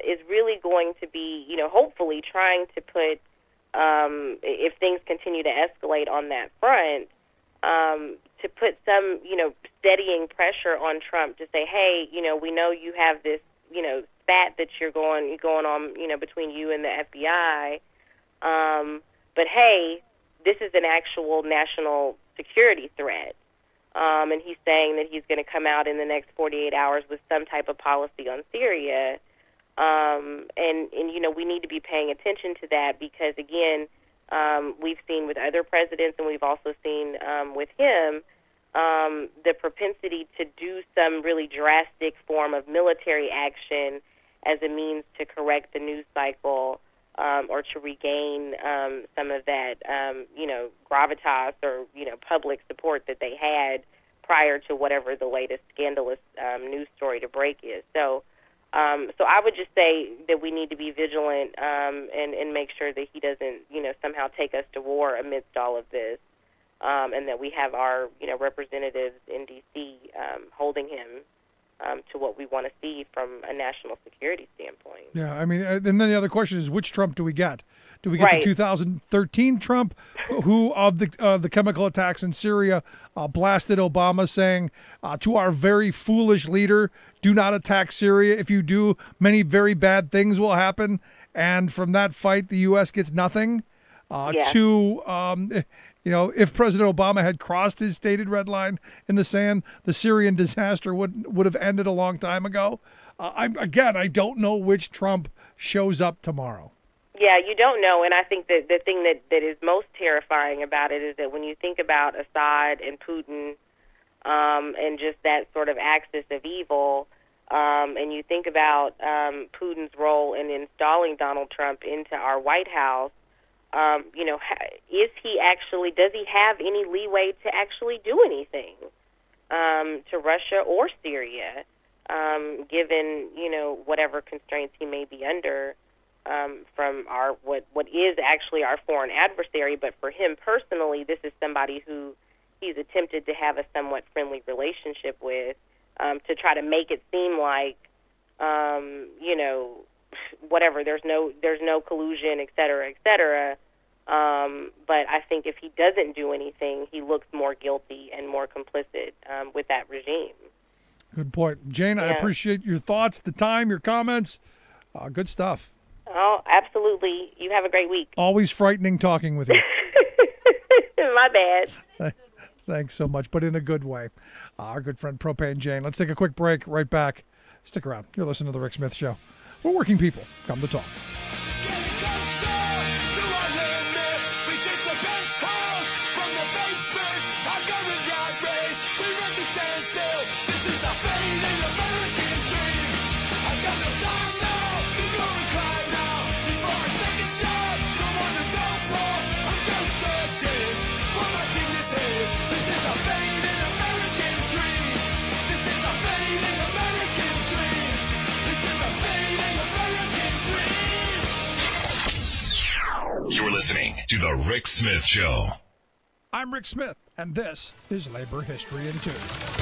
is really going to be, hopefully trying to put, if things continue to escalate on that front, to put some, steadying pressure on Trump to say, hey, we know you have this, spat that you're going on, between you and the FBI, but hey, this is an actual national security threat. And he's saying that he's going to come out in the next 48 hours with some type of policy on Syria. And we need to be paying attention to that because, again, we've seen with other presidents and we've also seen with him the propensity to do some really drastic form of military action as a means to correct the news cycle or to regain some of that, gravitas or, public support that they had prior to whatever the latest scandalous news story to break is. So I would just say that we need to be vigilant and make sure that he doesn't, somehow take us to war amidst all of this, and that we have our, representatives in D.C. holding him to what we want to see from a national security standpoint. Yeah, I mean, and then the other question is, which Trump do we get? Do we get Right. the 2013 Trump, who of the chemical attacks in Syria blasted Obama, saying to our very foolish leader, "Do not attack Syria. If you do, many very bad things will happen." And from that fight, the U.S. gets nothing. Yeah. To if President Obama had crossed his stated red line in the sand, the Syrian disaster would have ended a long time ago. I don't know which Trump shows up tomorrow. Yeah, you don't know, and I think that the thing that is most terrifying about it is that when you think about Assad and Putin and just that sort of axis of evil, and you think about Putin's role in installing Donald Trump into our White House, does he have any leeway to actually do anything to Russia or Syria, given, whatever constraints he may be under from what is actually our foreign adversary? But for him personally, this is somebody who he's attempted to have a somewhat friendly relationship with, to try to make it seem like, whatever, there's no collusion, et cetera, et cetera. But I think if he doesn't do anything, he looks more guilty and more complicit with that regime. Good point. Jane, I appreciate your thoughts, the time, your comments. Good stuff. Oh, absolutely. You have a great week. Always frightening talking with you. My bad. Thanks so much, but in a good way. Our good friend Propane Jane. Let's take a quick break. Right back. Stick around. You're listening to The Rick Smith Show. We're working people. Come to talk. You're listening to The Rick Smith Show. I'm Rick Smith, and this is Labor History in 2.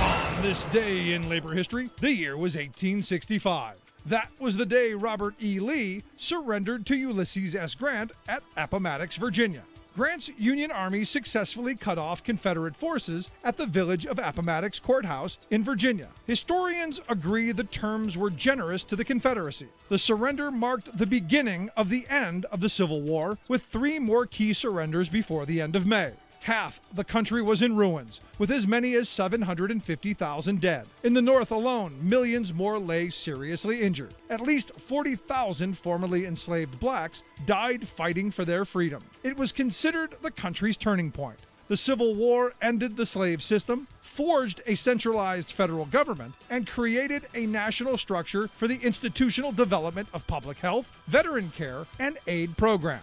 On this day in labor history, the year was 1865. That was the day Robert E. Lee surrendered to Ulysses S. Grant at Appomattox, Virginia. Grant's Union Army successfully cut off Confederate forces at the village of Appomattox Courthouse in Virginia. Historians agree the terms were generous to the Confederacy. The surrender marked the beginning of the end of the Civil War, with 3 more key surrenders before the end of May. Half the country was in ruins, with as many as 750,000 dead. In the North alone, millions more lay seriously injured. At least 40,000 formerly enslaved blacks died fighting for their freedom. It was considered the country's turning point. The Civil War ended the slave system, forged a centralized federal government, and created a national structure for the institutional development of public health, veteran care, and aid programs.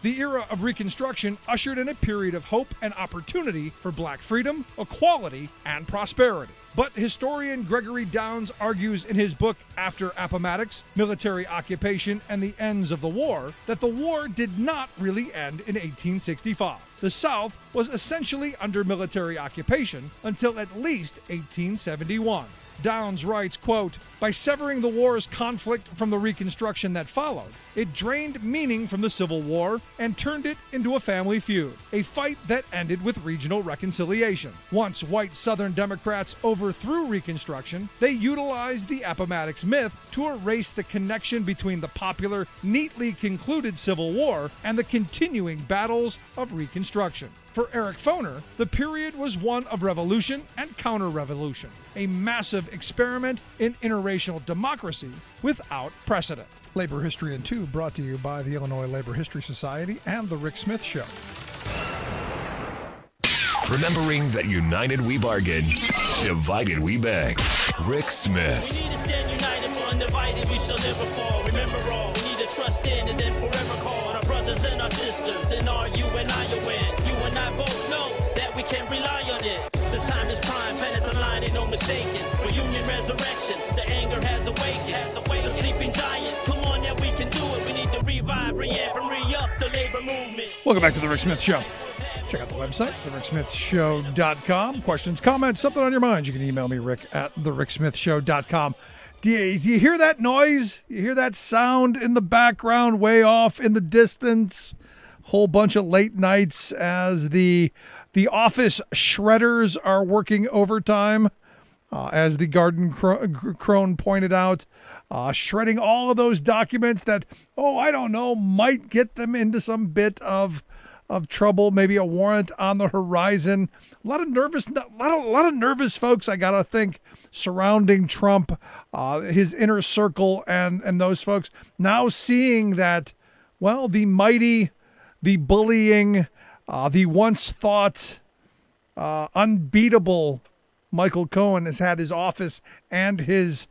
The era of Reconstruction ushered in a period of hope and opportunity for black freedom, equality, and prosperity. But historian Gregory Downs argues in his book After Appomattox, Military Occupation and the Ends of the War, that the war did not really end in 1865. The South was essentially under military occupation until at least 1871. Downs writes, quote, "By severing the war's conflict from the Reconstruction that followed, it drained meaning from the Civil War and turned it into a family feud, a fight that ended with regional reconciliation. Once white Southern Democrats overthrew Reconstruction, they utilized the Appomattox myth to erase the connection between the popular, neatly concluded Civil War and the continuing battles of Reconstruction." For Eric Foner, the period was one of revolution and counter-revolution, a massive experiment in interracial democracy without precedent. Labor History in 2 brought to you by the Illinois Labor History Society and The Rick Smith Show. Remembering that united we bargain, divided we beg. Rick Smith. We need to stand united, for undivided we shall never fall. Remember all, we need to trust in and then forever call on our brothers and our sisters. And are you and I a win? You and I both know that we can rely on it. The time is prime, planets align, ain't no mistaking. For union resurrection, the anger has awakened. The sleeping giant, come on now we can do it. We need to revive, re-amp, and re-up the labor movement. Welcome back to The Rick Smith Show. Check out the website, thericksmithshow.com. Questions, comments, something on your mind, you can email me, Rick at thericksmithshow.com. Do you hear that noise? You hear that sound in the background, way off in the distance? Whole bunch of late nights as the office shredders are working overtime, as the Garden Crone pointed out, shredding all of those documents that, I don't know, might get them into some bit of trouble, maybe a warrant on the horizon. A lot of nervous folks, I gotta think, surrounding Trump, his inner circle, and those folks now seeing that, well, the mighty, the bullying, the once thought unbeatable Michael Cohen has had his office and his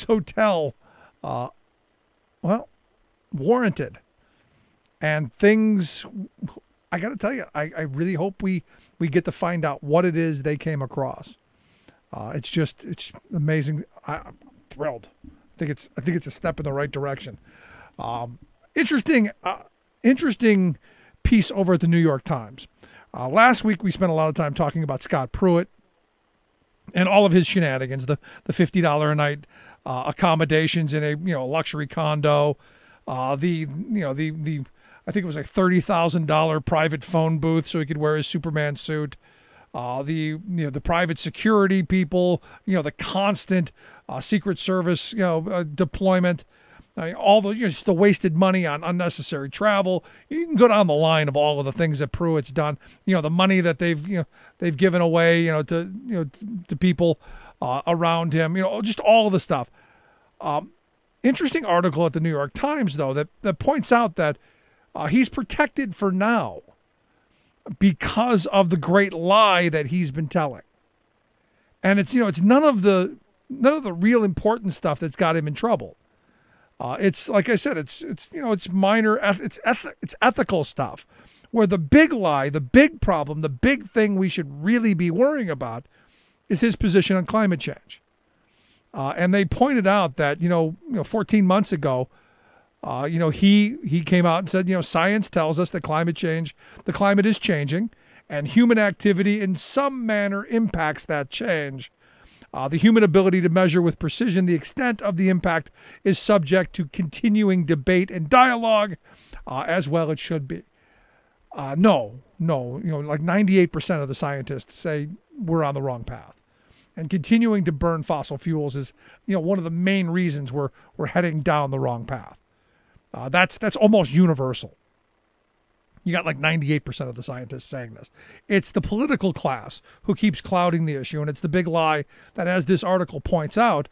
hotel, warranted. And things, I got to tell you, I really hope we get to find out what it is they came across. It's amazing. I'm thrilled. I think it's a step in the right direction. Interesting piece over at the New York Times. Last week we spent a lot of time talking about Scott Pruitt and all of his shenanigans, the $50 a night accommodations in a luxury condo, the I think it was like $30,000 private phone booth so he could wear his Superman suit. The private security people, the constant Secret Service, deployment, all the just the wasted money on unnecessary travel. You can go down the line of all of the things that Pruitt's done. The money that they've given away, to people around him. Just all of the stuff. Interesting article at the New York Times though that points out that he's protected for now because of the great lie that he's been telling. And it's none of the real important stuff that's got him in trouble. It's like I said, it's minor, it's ethical stuff, where the big lie, the big problem, the big thing we should really be worrying about is his position on climate change. And they pointed out that 14 months ago, he came out and said, science tells us that the climate is changing, and human activity in some manner impacts that change. The human ability to measure with precision the extent of the impact is subject to continuing debate and dialogue, as well it should be. No, like 98% of the scientists say we're on the wrong path. And continuing to burn fossil fuels is, one of the main reasons we're heading down the wrong path. That's almost universal. You got like 98% of the scientists saying this. It's the political class who keeps clouding the issue, and it's the big lie that, as this article points out,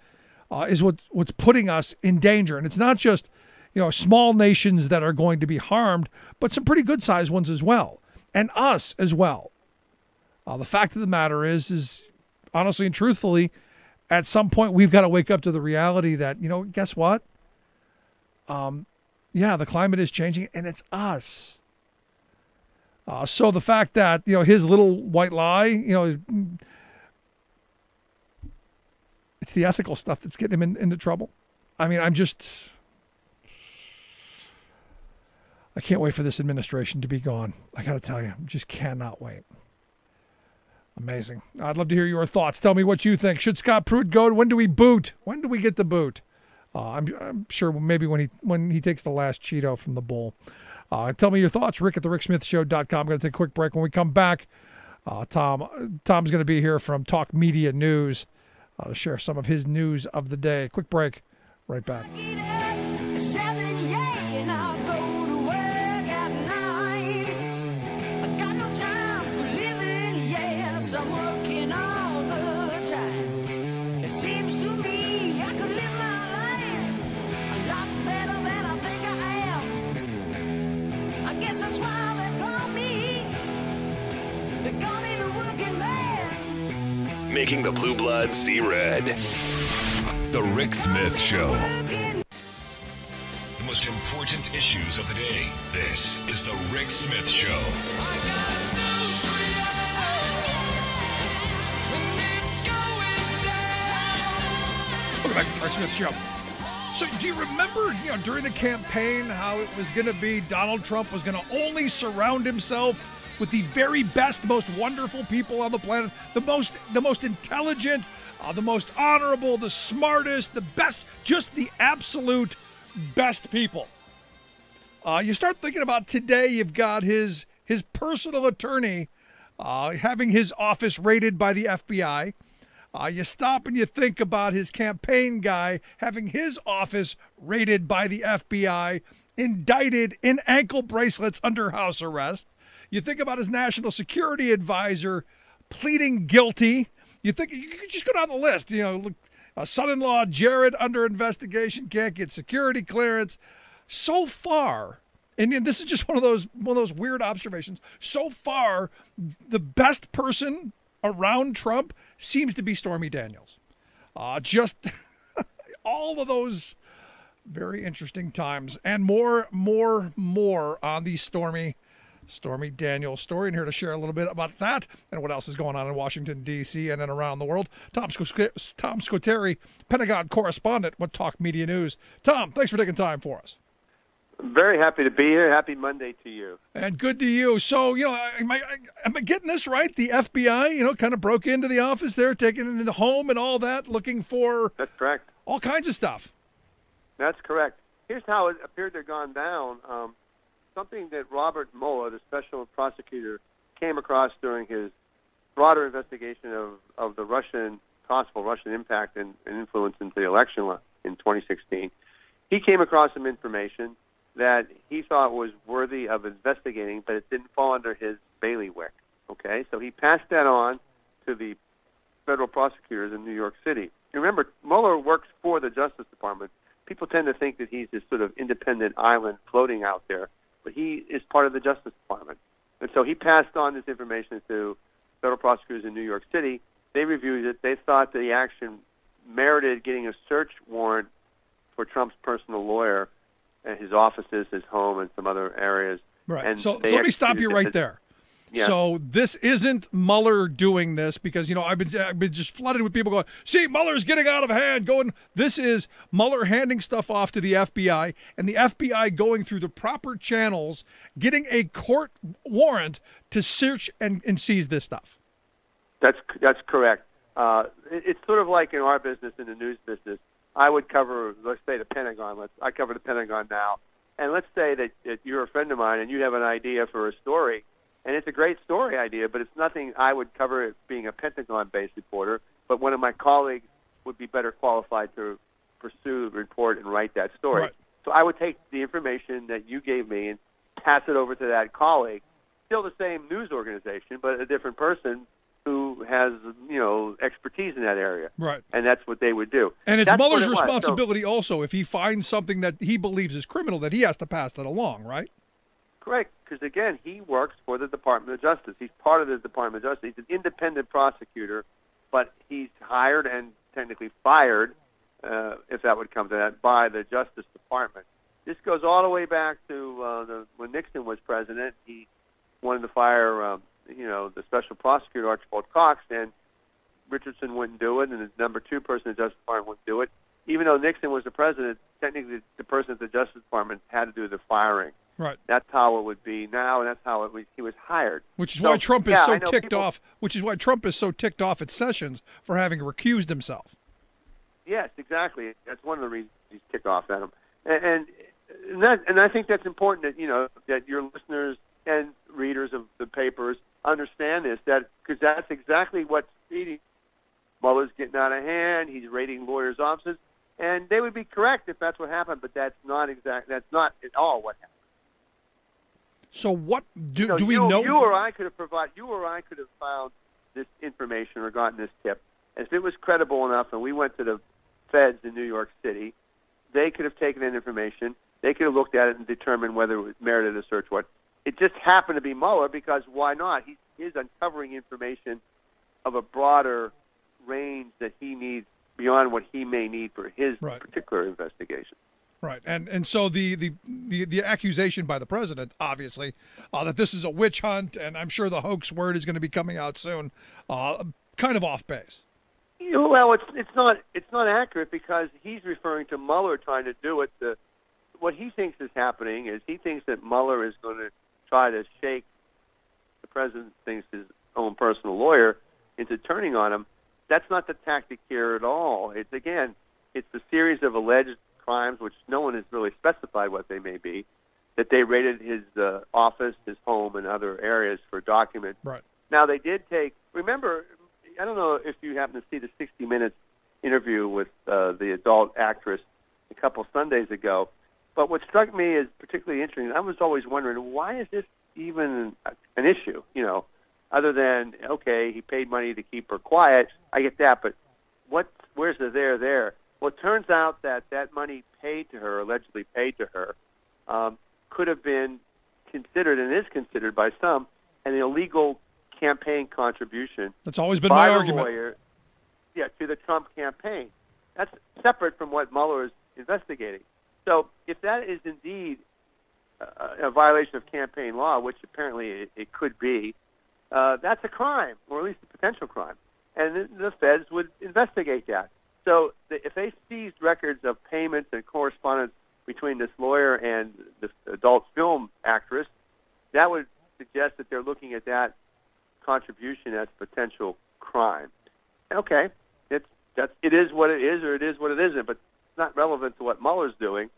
is what's putting us in danger. And it's not just small nations that are going to be harmed, but some pretty good-sized ones as well, and us as well. The fact of the matter is honestly and truthfully, at some point we've got to wake up to the reality that guess what? The climate is changing, and it's us. So the fact that, his little white lie, it's the ethical stuff that's getting him into trouble. I mean, I can't wait for this administration to be gone. I got to tell you, just cannot wait. Amazing. I'd love to hear your thoughts. Tell me what you think. Should Scott Pruitt go? When do we boot? When do we get the boot? I'm sure maybe when he takes the last Cheeto from the bowl. Tell me your thoughts. Rick at thericksmithshow.com. I'm going to take a quick break. When we come back, Tom's going to be here from Talk Media News to share some of his news of the day. Quick break. Right back. Making the blue blood see red. The Rick Smith Show. The most important issues of the day. This is the Rick Smith Show. Welcome back to the Rick Smith Show. So do you remember, during the campaign, how it was going to be Donald Trump was going to only surround himself with the very best, most wonderful people on the planet, the most intelligent, the most honorable, the smartest, the best, just the absolute best people. You start thinking about today, you've got his personal attorney having his office raided by the FBI. You stop and you think about his campaign guy having his office raided by the FBI, indicted in ankle bracelets under house arrest. You think about his national security advisor pleading guilty. You think you could just go down the list. Son-in-law Jared under investigation, can't get security clearance. So far, and this is just one of those weird observations. So far, the best person around Trump seems to be Stormy Daniels. Just all of those very interesting times, and more on the Stormy Daniels story. And here to share a little bit about that and what else is going on in Washington, D.C. and then around the world, Tom Scoteri, Pentagon correspondent with Talk Media News. Tom, thanks for taking time for us. Very happy to be here. Happy Monday to you. And good to you. So, am I getting this right? The FBI, kind of broke into the office there, taking it into the home and all that, looking for... That's correct. All kinds of stuff. That's correct. Here's how it appeared to have gone down. Something that Robert Mueller, the special prosecutor, came across during his broader investigation of the possible Russian impact and influence into the election in 2016. He came across some information that he thought was worthy of investigating, but it didn't fall under his bailiwick. Okay, so he passed that on to the federal prosecutors in New York City. Remember, Mueller works for the Justice Department. People tend to think that he's this sort of independent island floating out there, but he is part of the Justice Department. And so he passed on this information to federal prosecutors in New York City. They reviewed it. They thought the action merited getting a search warrant for Trump's personal lawyer and his offices, his home, and some other areas. Right. And so let me stop you right there. Yeah. So this isn't Mueller doing this because, I've been just flooded with people going, see, Mueller's getting out of hand. This is Mueller handing stuff off to the FBI and the FBI going through the proper channels, getting a court warrant to search and seize this stuff. That's correct. It's sort of like in our business, in the news business. I would cover, let's say, the Pentagon. I cover the Pentagon now. And let's say that you're a friend of mine and you have an idea for a story, and it's a great story idea, but it's nothing I would cover it being a Pentagon-based reporter, but one of my colleagues would be better qualified to pursue, report, and write that story. Right. So I would take the information that you gave me and pass it over to that colleague, still the same news organization, but a different person who has, expertise in that area. Right. And that's what they would do. And it's That's Mueller's what it was. responsibility also, if he finds something that he believes is criminal, that he has to pass that along, right? Correct, because, again, he works for the Department of Justice. He's part of the Department of Justice. He's an independent prosecutor, but he's hired and technically fired, if that would come to that, by the Justice Department. This goes all the way back to when Nixon was president. He wanted to fire, the special prosecutor, Archibald Cox, and Richardson wouldn't do it, and the number two person in the Justice Department wouldn't do it. Even though Nixon was the president, technically the person at the Justice Department had to do the firing. Right. That's how it would be now, and that's how he was hired. Which is why Trump is so ticked people, off. Which is why Trump is so ticked off at Sessions for having recused himself. Yes, exactly. That's one of the reasons he's ticked off at him, and I think that's important that that your listeners and readers of the papers understand this, because that's exactly what's feeding. Mueller's getting out of hand. He's raiding lawyers' offices, and they would be correct if that's what happened, but that's not at all what happened. So what do we know? You or I could have found this information or gotten this tip. If it was credible enough, and we went to the feds in New York City, they could have taken that information. They could have looked at it and determined whether it merited a search warrant. It just happened to be Mueller because why not? He is uncovering information of a broader range that he needs beyond what he may need for his particular investigation. Right, and so the accusation by the president, obviously, that this is a witch hunt, and I'm sure the hoax word is going to be coming out soon, kind of off base. Well, it's not accurate because he's referring to Mueller trying to do it. What he thinks is happening is he thinks that Mueller is going to try to shake the president thinks his own personal lawyer into turning on him. That's not the tactic here at all. It's a series of alleged crimes, which no one has really specified what they may be, that they raided his office, his home, and other areas for documents. Right. Now, they did remember, I don't know if you happen to see the 60 Minutes interview with the adult actress a couple Sundays ago, but what struck me as particularly interesting, I was always wondering, why is this even an issue, other than, okay, he paid money to keep her quiet, I get that, but where's the there? Well, it turns out that money paid to her, allegedly paid to her, could have been considered, and is considered by some, an illegal campaign contribution. That's always been my argument. Lawyer, to the Trump campaign. That's separate from what Mueller is investigating. So if that is indeed a violation of campaign law, which apparently it could be, that's a crime, or at least a potential crime. And the feds would investigate that. So if they seized records of payments and correspondence between this lawyer and this adult film actress, that would suggest that they're looking at that contribution as potential crime. Okay, it is what it is, or it is what it isn't, but it's not relevant to what Mueller's doing,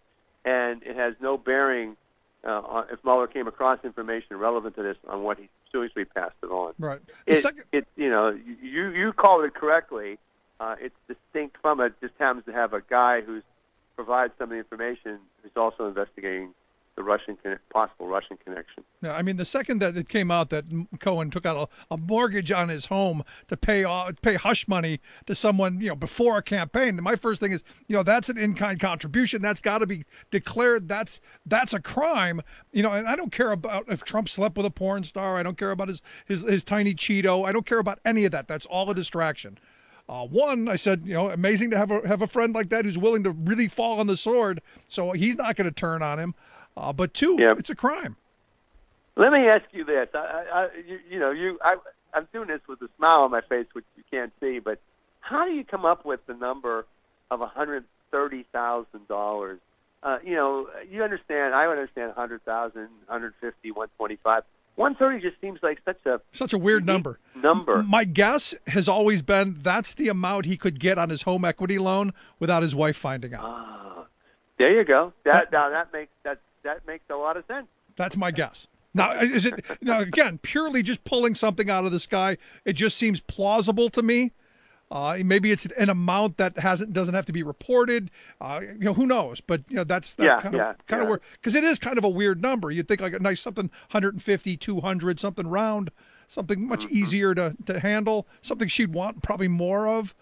and it has no bearing if Mueller came across information relevant to this on what he seriously passed it on. Right. You called it correctly. It's distinct from it. Just happens to have a guy who's provides some of the information who's also investigating the possible Russian connection. Yeah, I mean, the second that it came out that Cohen took out a mortgage on his home to pay hush money to someone, before a campaign, my first thing is, that's an in-kind contribution. That's got to be declared. That's a crime. And I don't care about if Trump slept with a porn star. I don't care about his tiny Cheeto. I don't care about any of that. That's all a distraction. One, I said, amazing to have a friend like that who's willing to really fall on the sword. So he's not going to turn on him. But two, it's a crime. Let me ask you this. I'm doing this with a smile on my face, which you can't see, but how do you come up with the number of $130,000? You understand, I understand 100,000, 150, 125. 130 just seems like such a weird number. My guess has always been that's the amount he could get on his home equity loan without his wife finding out. There you go. That makes a lot of sense. That's my guess. Now, is it again purely just pulling something out of the sky? It just seems plausible to me. Maybe it's an amount that doesn't have to be reported. Who knows? But that's kind of where, because it is kind of a weird number. You'd think like a nice something 150, 200, something round, something much easier to handle, something she'd want probably more of.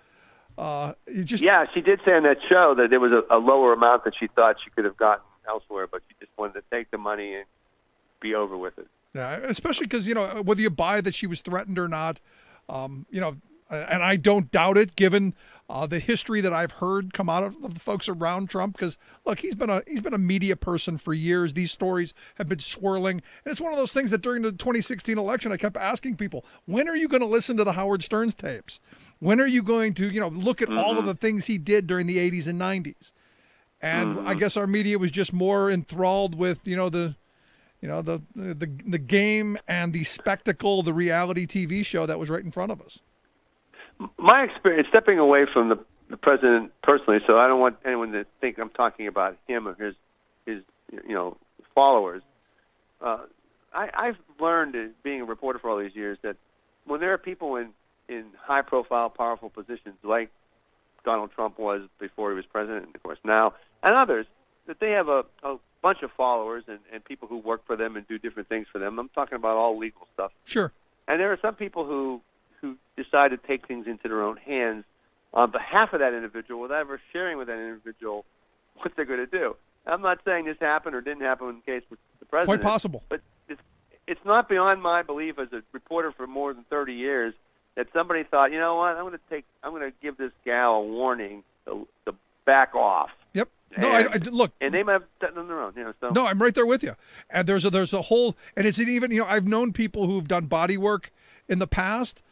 She did say on that show that there was a lower amount that she thought she could have gotten elsewhere, but she just wanted to take the money and be over with it. Yeah, especially because whether you buy that she was threatened or not, and I don't doubt it, given the history that I've heard come out of the folks around Trump. Because look, he's been a media person for years. These stories have been swirling, and it's one of those things that during the 2016 election, I kept asking people, when are you going to listen to the Howard Stern tapes? When are you going to look at all of the things he did during the 80s and 90s? And I guess our media was just more enthralled with the game and the spectacle, the reality TV show that was right in front of us. My experience, stepping away from the president personally, so I don't want anyone to think I'm talking about him or his followers. I've learned, being a reporter for all these years, that when there are people in high-profile, powerful positions like Donald Trump was before he was president, and of course now, and others, that they have a bunch of followers and people who work for them and do different things for them. I'm talking about all legal stuff. Sure. And there are some people who decide to take things into their own hands on behalf of that individual without ever sharing with that individual what they're going to do. I'm not saying this happened or didn't happen in the case with the president. Quite possible. But it's not beyond my belief as a reporter for more than 30 years that somebody thought, you know what, I'm going to give this gal a warning to back off. Yep. No, I look. And they might have done it on their own. So. No, I'm right there with you. And there's a whole, and it's even, I've known people who've done body work in the past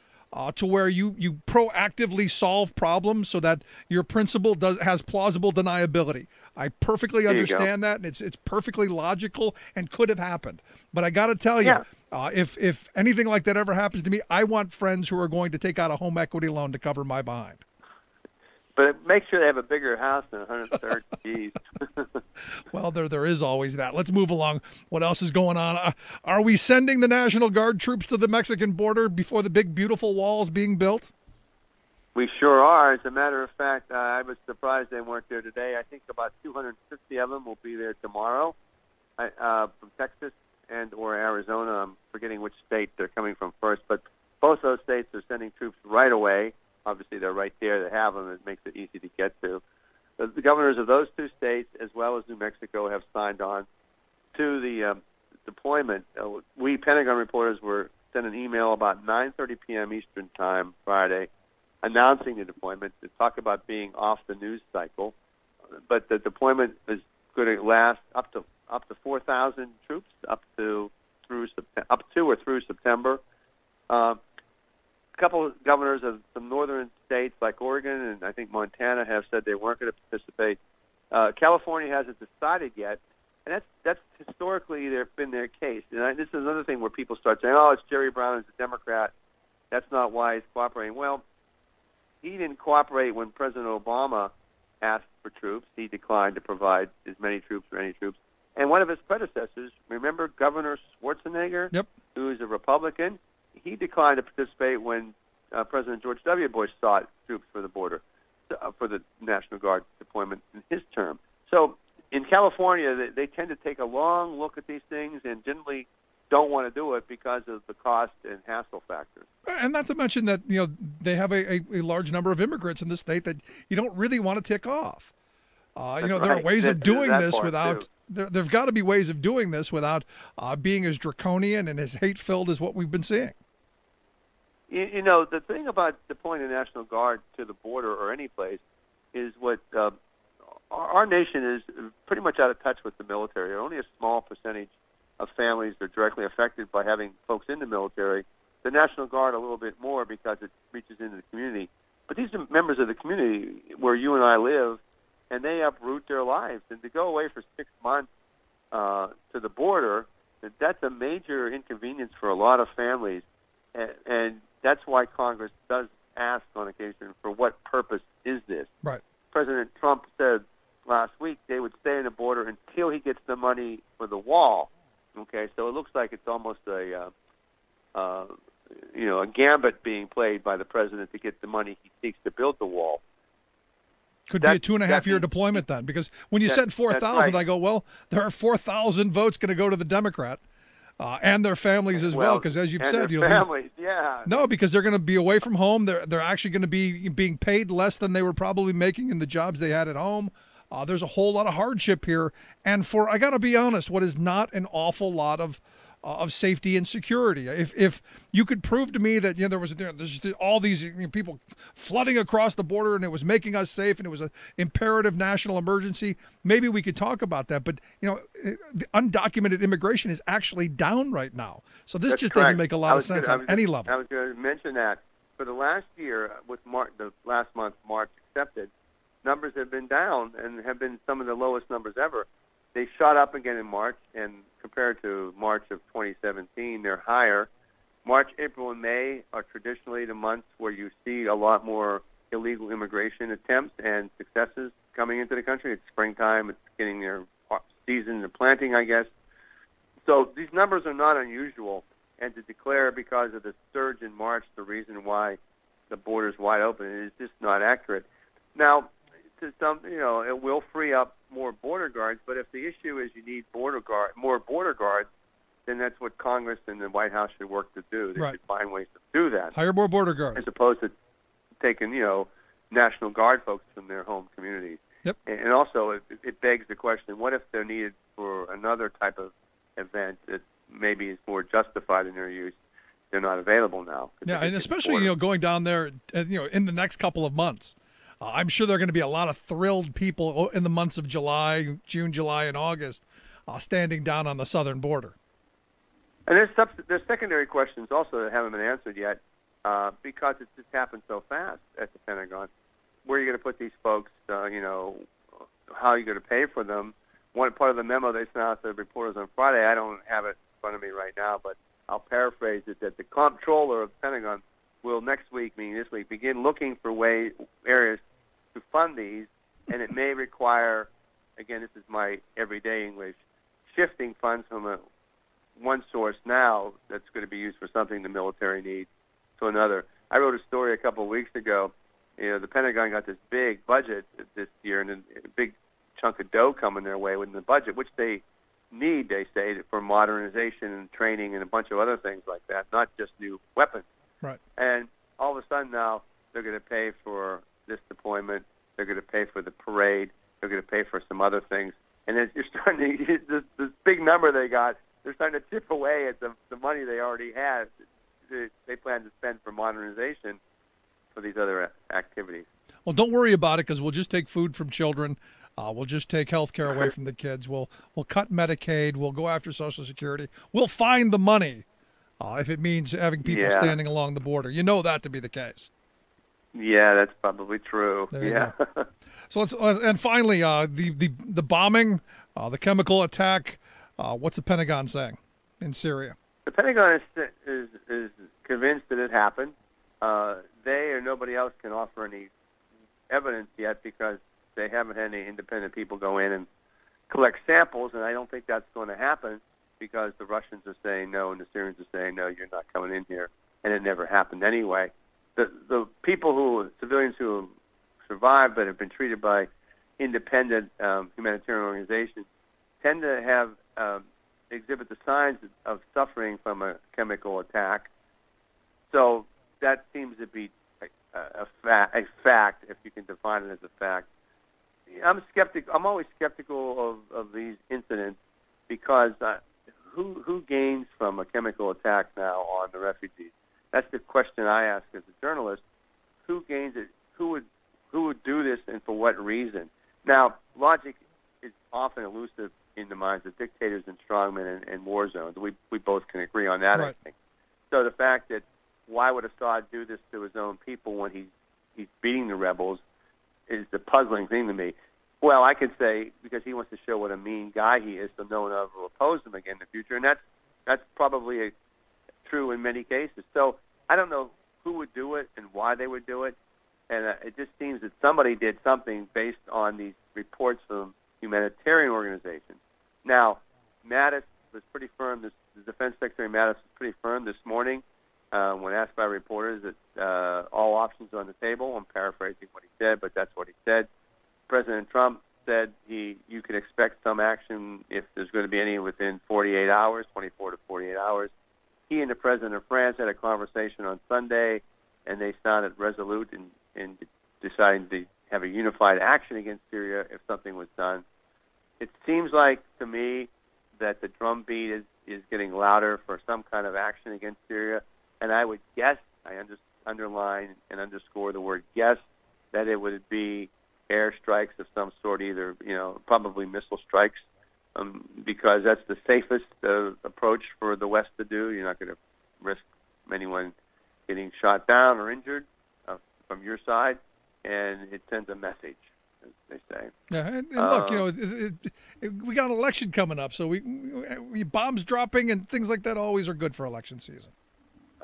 to where you proactively solve problems so that your principal has plausible deniability. I perfectly understand that, and it's perfectly logical and could have happened. But I got to tell you, If anything like that ever happens to me, I want friends who are going to take out a home equity loan to cover my behind. But make sure they have a bigger house than 130 G's. Well, there is always that. Let's move along. What else is going on? Are we sending the National Guard troops to the Mexican border before the big, beautiful wall is being built? We sure are. As a matter of fact, I was surprised they weren't there today. I think about 250 of them will be there tomorrow from Texas and or Arizona. I'm forgetting which state they're coming from first, but both those states are sending troops right away. Obviously, they're right there. They have them. It makes it easy to get to. The governors of those two states, as well as New Mexico, have signed on to the deployment. We Pentagon reporters were sent an email about 9:30 p.m. Eastern Time Friday announcing the deployment to talk about being off the news cycle. But the deployment is going to last up to 4,000 troops through September. A couple of governors of some northern states like Oregon and I think Montana have said they weren't going to participate. California hasn't decided yet, and that's historically been their case. And this is another thing where people start saying, "Oh, it's Jerry Brown, he's a Democrat. That's not why he's cooperating." Well, he didn't cooperate when President Obama asked for troops. He declined to provide as many troops or any troops. And one of his predecessors, remember Governor Schwarzenegger, Yep. who is a Republican, he declined to participate when President George W. Bush sought troops for the border, for the National Guard deployment in his term. So in California, they tend to take a long look at these things and generally don't want to do it because of the cost and hassle factors. And not to mention that they have a large number of immigrants in the state that you don't really want to tick off. There are ways of doing this without. There've got to be ways of doing this without being as draconian and as hate-filled as what we've been seeing. The thing about deploying the National Guard to the border or any place is what our nation is pretty much out of touch with the military. Only a small percentage of families are directly affected by having folks in the military. The National Guard a little bit more because it reaches into the community. But these are members of the community where you and I live, and they uproot their lives. And to go away for 6 months to the border, that's a major inconvenience for a lot of families. And that's why Congress does ask on occasion, for what purpose is this? Right. President Trump said last week they would stay in the border until he gets the money for the wall. Okay, so it looks like it's almost a gambit being played by the president to get the money he seeks to build the wall. Could be a 2.5 year deployment then, because when you said 4,000, right. I go, well, there are 4,000 votes going to go to the Democrat and their families as well, because as you've said, families, yeah. No, because they're going to be away from home. They're actually going to be being paid less than they were probably making in the jobs they had at home. There's a whole lot of hardship here, and I got to be honest, what is not an awful lot of safety and security. If you could prove to me that there's all these people flooding across the border and it was making us safe and it was an imperative national emergency, maybe we could talk about that. But the undocumented immigration is actually down right now, so this just doesn't make a lot of sense on any level. I was going to mention that for the last year, with the last month, March accepted, numbers have been down and have been some of the lowest numbers ever. They shot up again in March, and compared to March of 2017, they're higher. March, April, and May are traditionally the months where you see a lot more illegal immigration attempts and successes coming into the country. It's springtime. It's getting their season of planting, I guess. So these numbers are not unusual, and to declare because of the surge in March the reason why the border's wide open is just not accurate. Now, it will free up more border guards, but if the issue is you need more border guards, then that's what Congress and the White House should work to do. They should find ways to do that. Hire more border guards. As opposed to taking, National Guard folks from their home communities. Yep. And also, it begs the question, what if they're needed for another type of event that maybe is more justified in their use? They're not available now. Yeah, and especially, going down there, in the next couple of months. I'm sure there are going to be a lot of thrilled people in the months of June, July, and August standing down on the southern border. And there's secondary questions also that haven't been answered yet because it just happened so fast at the Pentagon. Where are you going to put these folks? How are you going to pay for them? One part of the memo they sent out to the reporters on Friday, I don't have it in front of me right now, but I'll paraphrase it, that the comptroller of the Pentagon will next week, meaning this week, begin looking for areas to fund these, and it may require, again, this is my everyday English, shifting funds from one source now that's going to be used for something the military needs to another. I wrote a story a couple of weeks ago. The Pentagon got this big budget this year and a big chunk of dough coming their way within the budget, which they need, they say, for modernization and training and a bunch of other things like that, not just new weapons. Right. And all of a sudden now they're going to pay for this deployment. They're going to pay for the parade. They're going to pay for some other things. And then you're starting to get this big number they got. They're starting to chip away at the money they already had. They plan to spend for modernization for these other activities. Well, don't worry about it, because we'll just take food from children. We'll just take health care away from the kids. We'll cut Medicaid. We'll go after Social Security. We'll find the money if it means having people standing along the border. You know that to be the case. Yeah, that's probably true. There you go. So and finally, the bombing, the chemical attack. What's the Pentagon saying in Syria? The Pentagon is convinced that it happened. They or nobody else can offer any evidence yet because they haven't had any independent people go in and collect samples, and I don't think that's going to happen because the Russians are saying no and the Syrians are saying no, you're not coming in here, and it never happened anyway. The civilians who survived but have been treated by independent humanitarian organizations tend to have exhibit the signs of suffering from a chemical attack. So that seems to be a fact, if you can define it as a fact. I'm always skeptical of these incidents because who gains from a chemical attack now on the refugees? That's the question I ask as a journalist. Who gains it? Who would do this, and for what reason? Now, logic is often elusive in the minds of dictators and strongmen and war zones. We both can agree on that, right. I think. So the fact that why would Assad do this to his own people when he's beating the rebels is the puzzling thing to me. Well, I could say because he wants to show what a mean guy he is, so no one ever will oppose him again in the future, and that's probably true in many cases. So I don't know who would do it and why they would do it, and it just seems that somebody did something based on these reports from humanitarian organizations. Now, Mattis was pretty firm. The Defense Secretary Mattis was pretty firm this morning when asked by reporters that all options are on the table. I'm paraphrasing what he said, but that's what he said. President Trump said you can expect some action if there's going to be any within 48 hours, 24 to 48 hours. He and the President of France had a conversation on Sunday, and they sounded resolute in deciding to have a unified action against Syria if something was done. It seems like to me that the drumbeat is getting louder for some kind of action against Syria, and I would guess, I underline and underscore the word guess, that it would be airstrikes of some sort, either, probably missile strikes, because that's the safest approach for the West to do. You're not going to risk anyone getting shot down or injured from your side, and it sends a message, as they say. Yeah, and look, we got an election coming up, so we bombs dropping and things like that always are good for election season.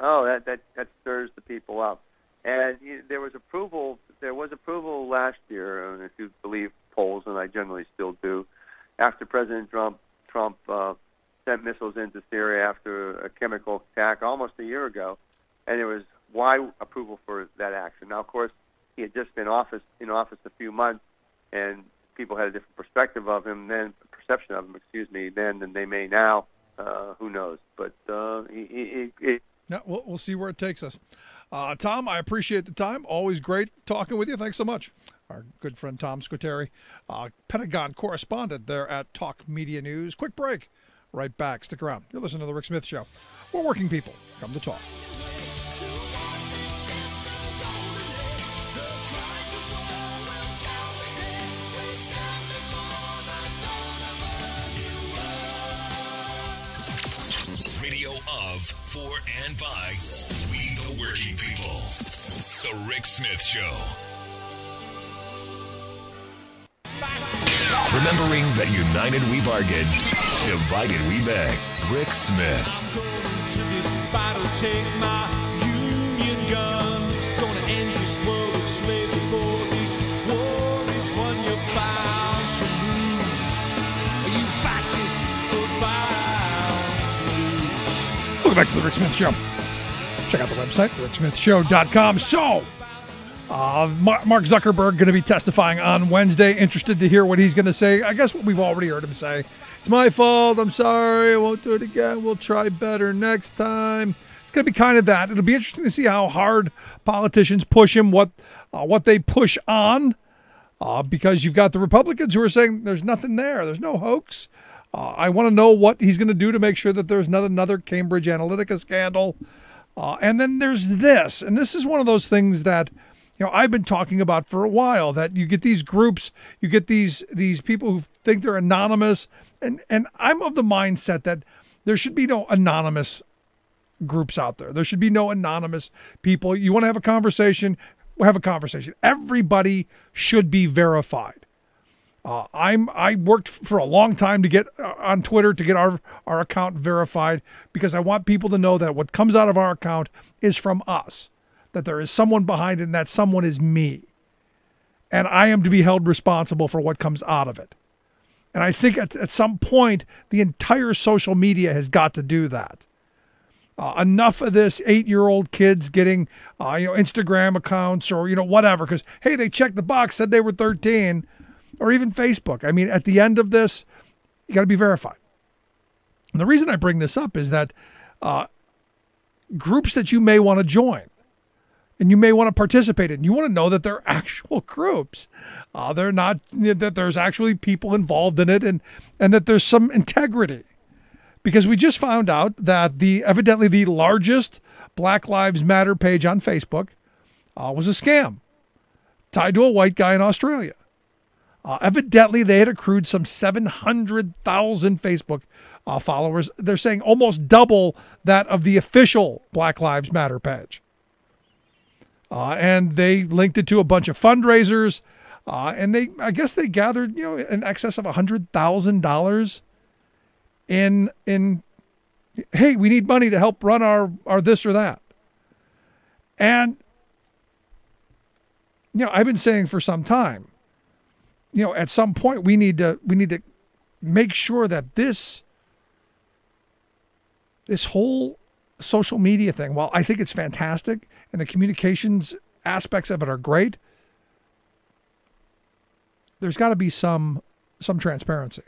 Oh, that stirs the people up. And there was approval last year, if you believe polls, and I generally still do, after President Trump sent missiles into Syria after a chemical attack almost a year ago, and there was wide approval for that action. Now, of course, he had just been in office a few months, and people had a different perception of him then than they may now. Who knows? But yeah, we'll see where it takes us. Tom, I appreciate the time. Always great talking with you. Thanks so much. Our good friend Tom Squitieri, Pentagon correspondent there at Talk Media News. Quick break. Right back. Stick around. You're listening to The Rick Smith Show. We're working people. Come to talk. Radio of, for, and by we the working people. The Rick Smith Show. Remembering that united we bargain. Divided we beg. Rick Smith. To this battle, take my union gun. Gonna end this world of slavery, for this war is one you're bound to lose. You fascists are bound to lose. Welcome back to the Rick Smith Show. Check out the website, ricksmithshow.com. So, Mark Zuckerberg going to be testifying on Wednesday. Interested to hear what he's going to say. I guess what we've already heard him say. It's my fault. I'm sorry. I won't do it again. We'll try better next time. It's going to be kind of that. It'll be interesting to see how hard politicians push him, what they push on, because you've got the Republicans who are saying there's nothing there. There's no hoax. I want to know what he's going to do to make sure that there's another Cambridge Analytica scandal. And then there's this. And this is one of those things that I've been talking about for a while, that you get these groups, you get these people who think they're anonymous. And I'm of the mindset that there should be no anonymous groups out there. There should be no anonymous people. You want to have a conversation, we'll have a conversation. Everybody should be verified. I worked for a long time to get on Twitter to get our account verified, because I want people to know that what comes out of our account is from us, that there is someone behind it, and that someone is me. And I am to be held responsible for what comes out of it. And I think at some point, the entire social media has got to do that. Enough of this 8-year-old kids getting, Instagram accounts or, whatever, because, hey, they checked the box, said they were 13, or even Facebook. I mean, at the end of this, you got to be verified. And the reason I bring this up is that groups that you may want to join and you may want to participate in, you want to know that they're actual groups. They're not, that there's actually people involved in it, and that there's some integrity. Because we just found out that evidently the largest Black Lives Matter page on Facebook was a scam tied to a white guy in Australia. Evidently, they had accrued some 700,000 Facebook followers. They're saying almost double that of the official Black Lives Matter page. And they linked it to a bunch of fundraisers. And I guess they gathered, in excess of $100,000 in, hey, we need money to help run our this or that. And, I've been saying for some time, at some point we need to make sure that this whole social media thing, while I think it's fantastic and the communications aspects of it are great, there's got to be some transparency.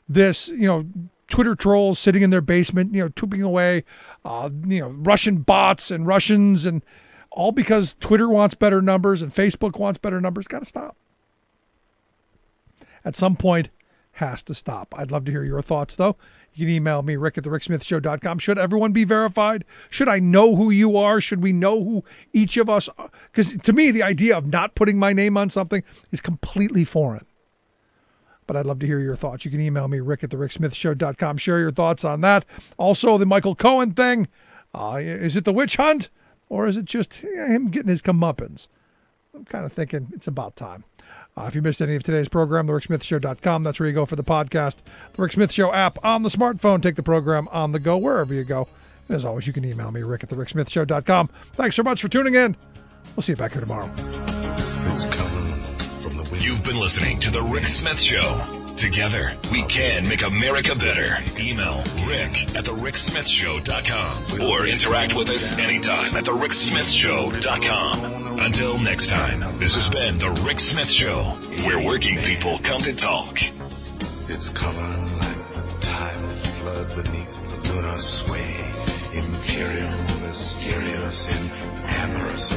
This, Twitter trolls sitting in their basement, tweeting away, Russian bots and Russians, and all because Twitter wants better numbers and Facebook wants better numbers. Got to stop. At some point, has to stop. I'd love to hear your thoughts, though. You can email me, rick@thericksmithshow.com. Should everyone be verified? Should I know who you are? Should we know who each of us are? Because to me, the idea of not putting my name on something is completely foreign. But I'd love to hear your thoughts. You can email me, rick@thericksmithshow.com. Share your thoughts on that. Also, the Michael Cohen thing. Is it the witch hunt? Or is it just him getting his comeuppance? I'm kind of thinking it's about time. If you missed any of today's program, thericksmithshow.com. That's where you go for the podcast. The Rick Smith Show app on the smartphone. Take the program on the go, wherever you go. And as always, you can email me, rick@thericksmithshow.com. Thanks so much for tuning in. We'll see you back here tomorrow. You've been listening to The Rick Smith Show. Together, we can make America better. Email rick@thericksmithshow.com or interact with us anytime at thericksmithshow.com. Until next time, this has been The Rick Smith Show, where working people come to talk. Its color like the tidal flood beneath the lunar sway, imperial, mysterious, in amorous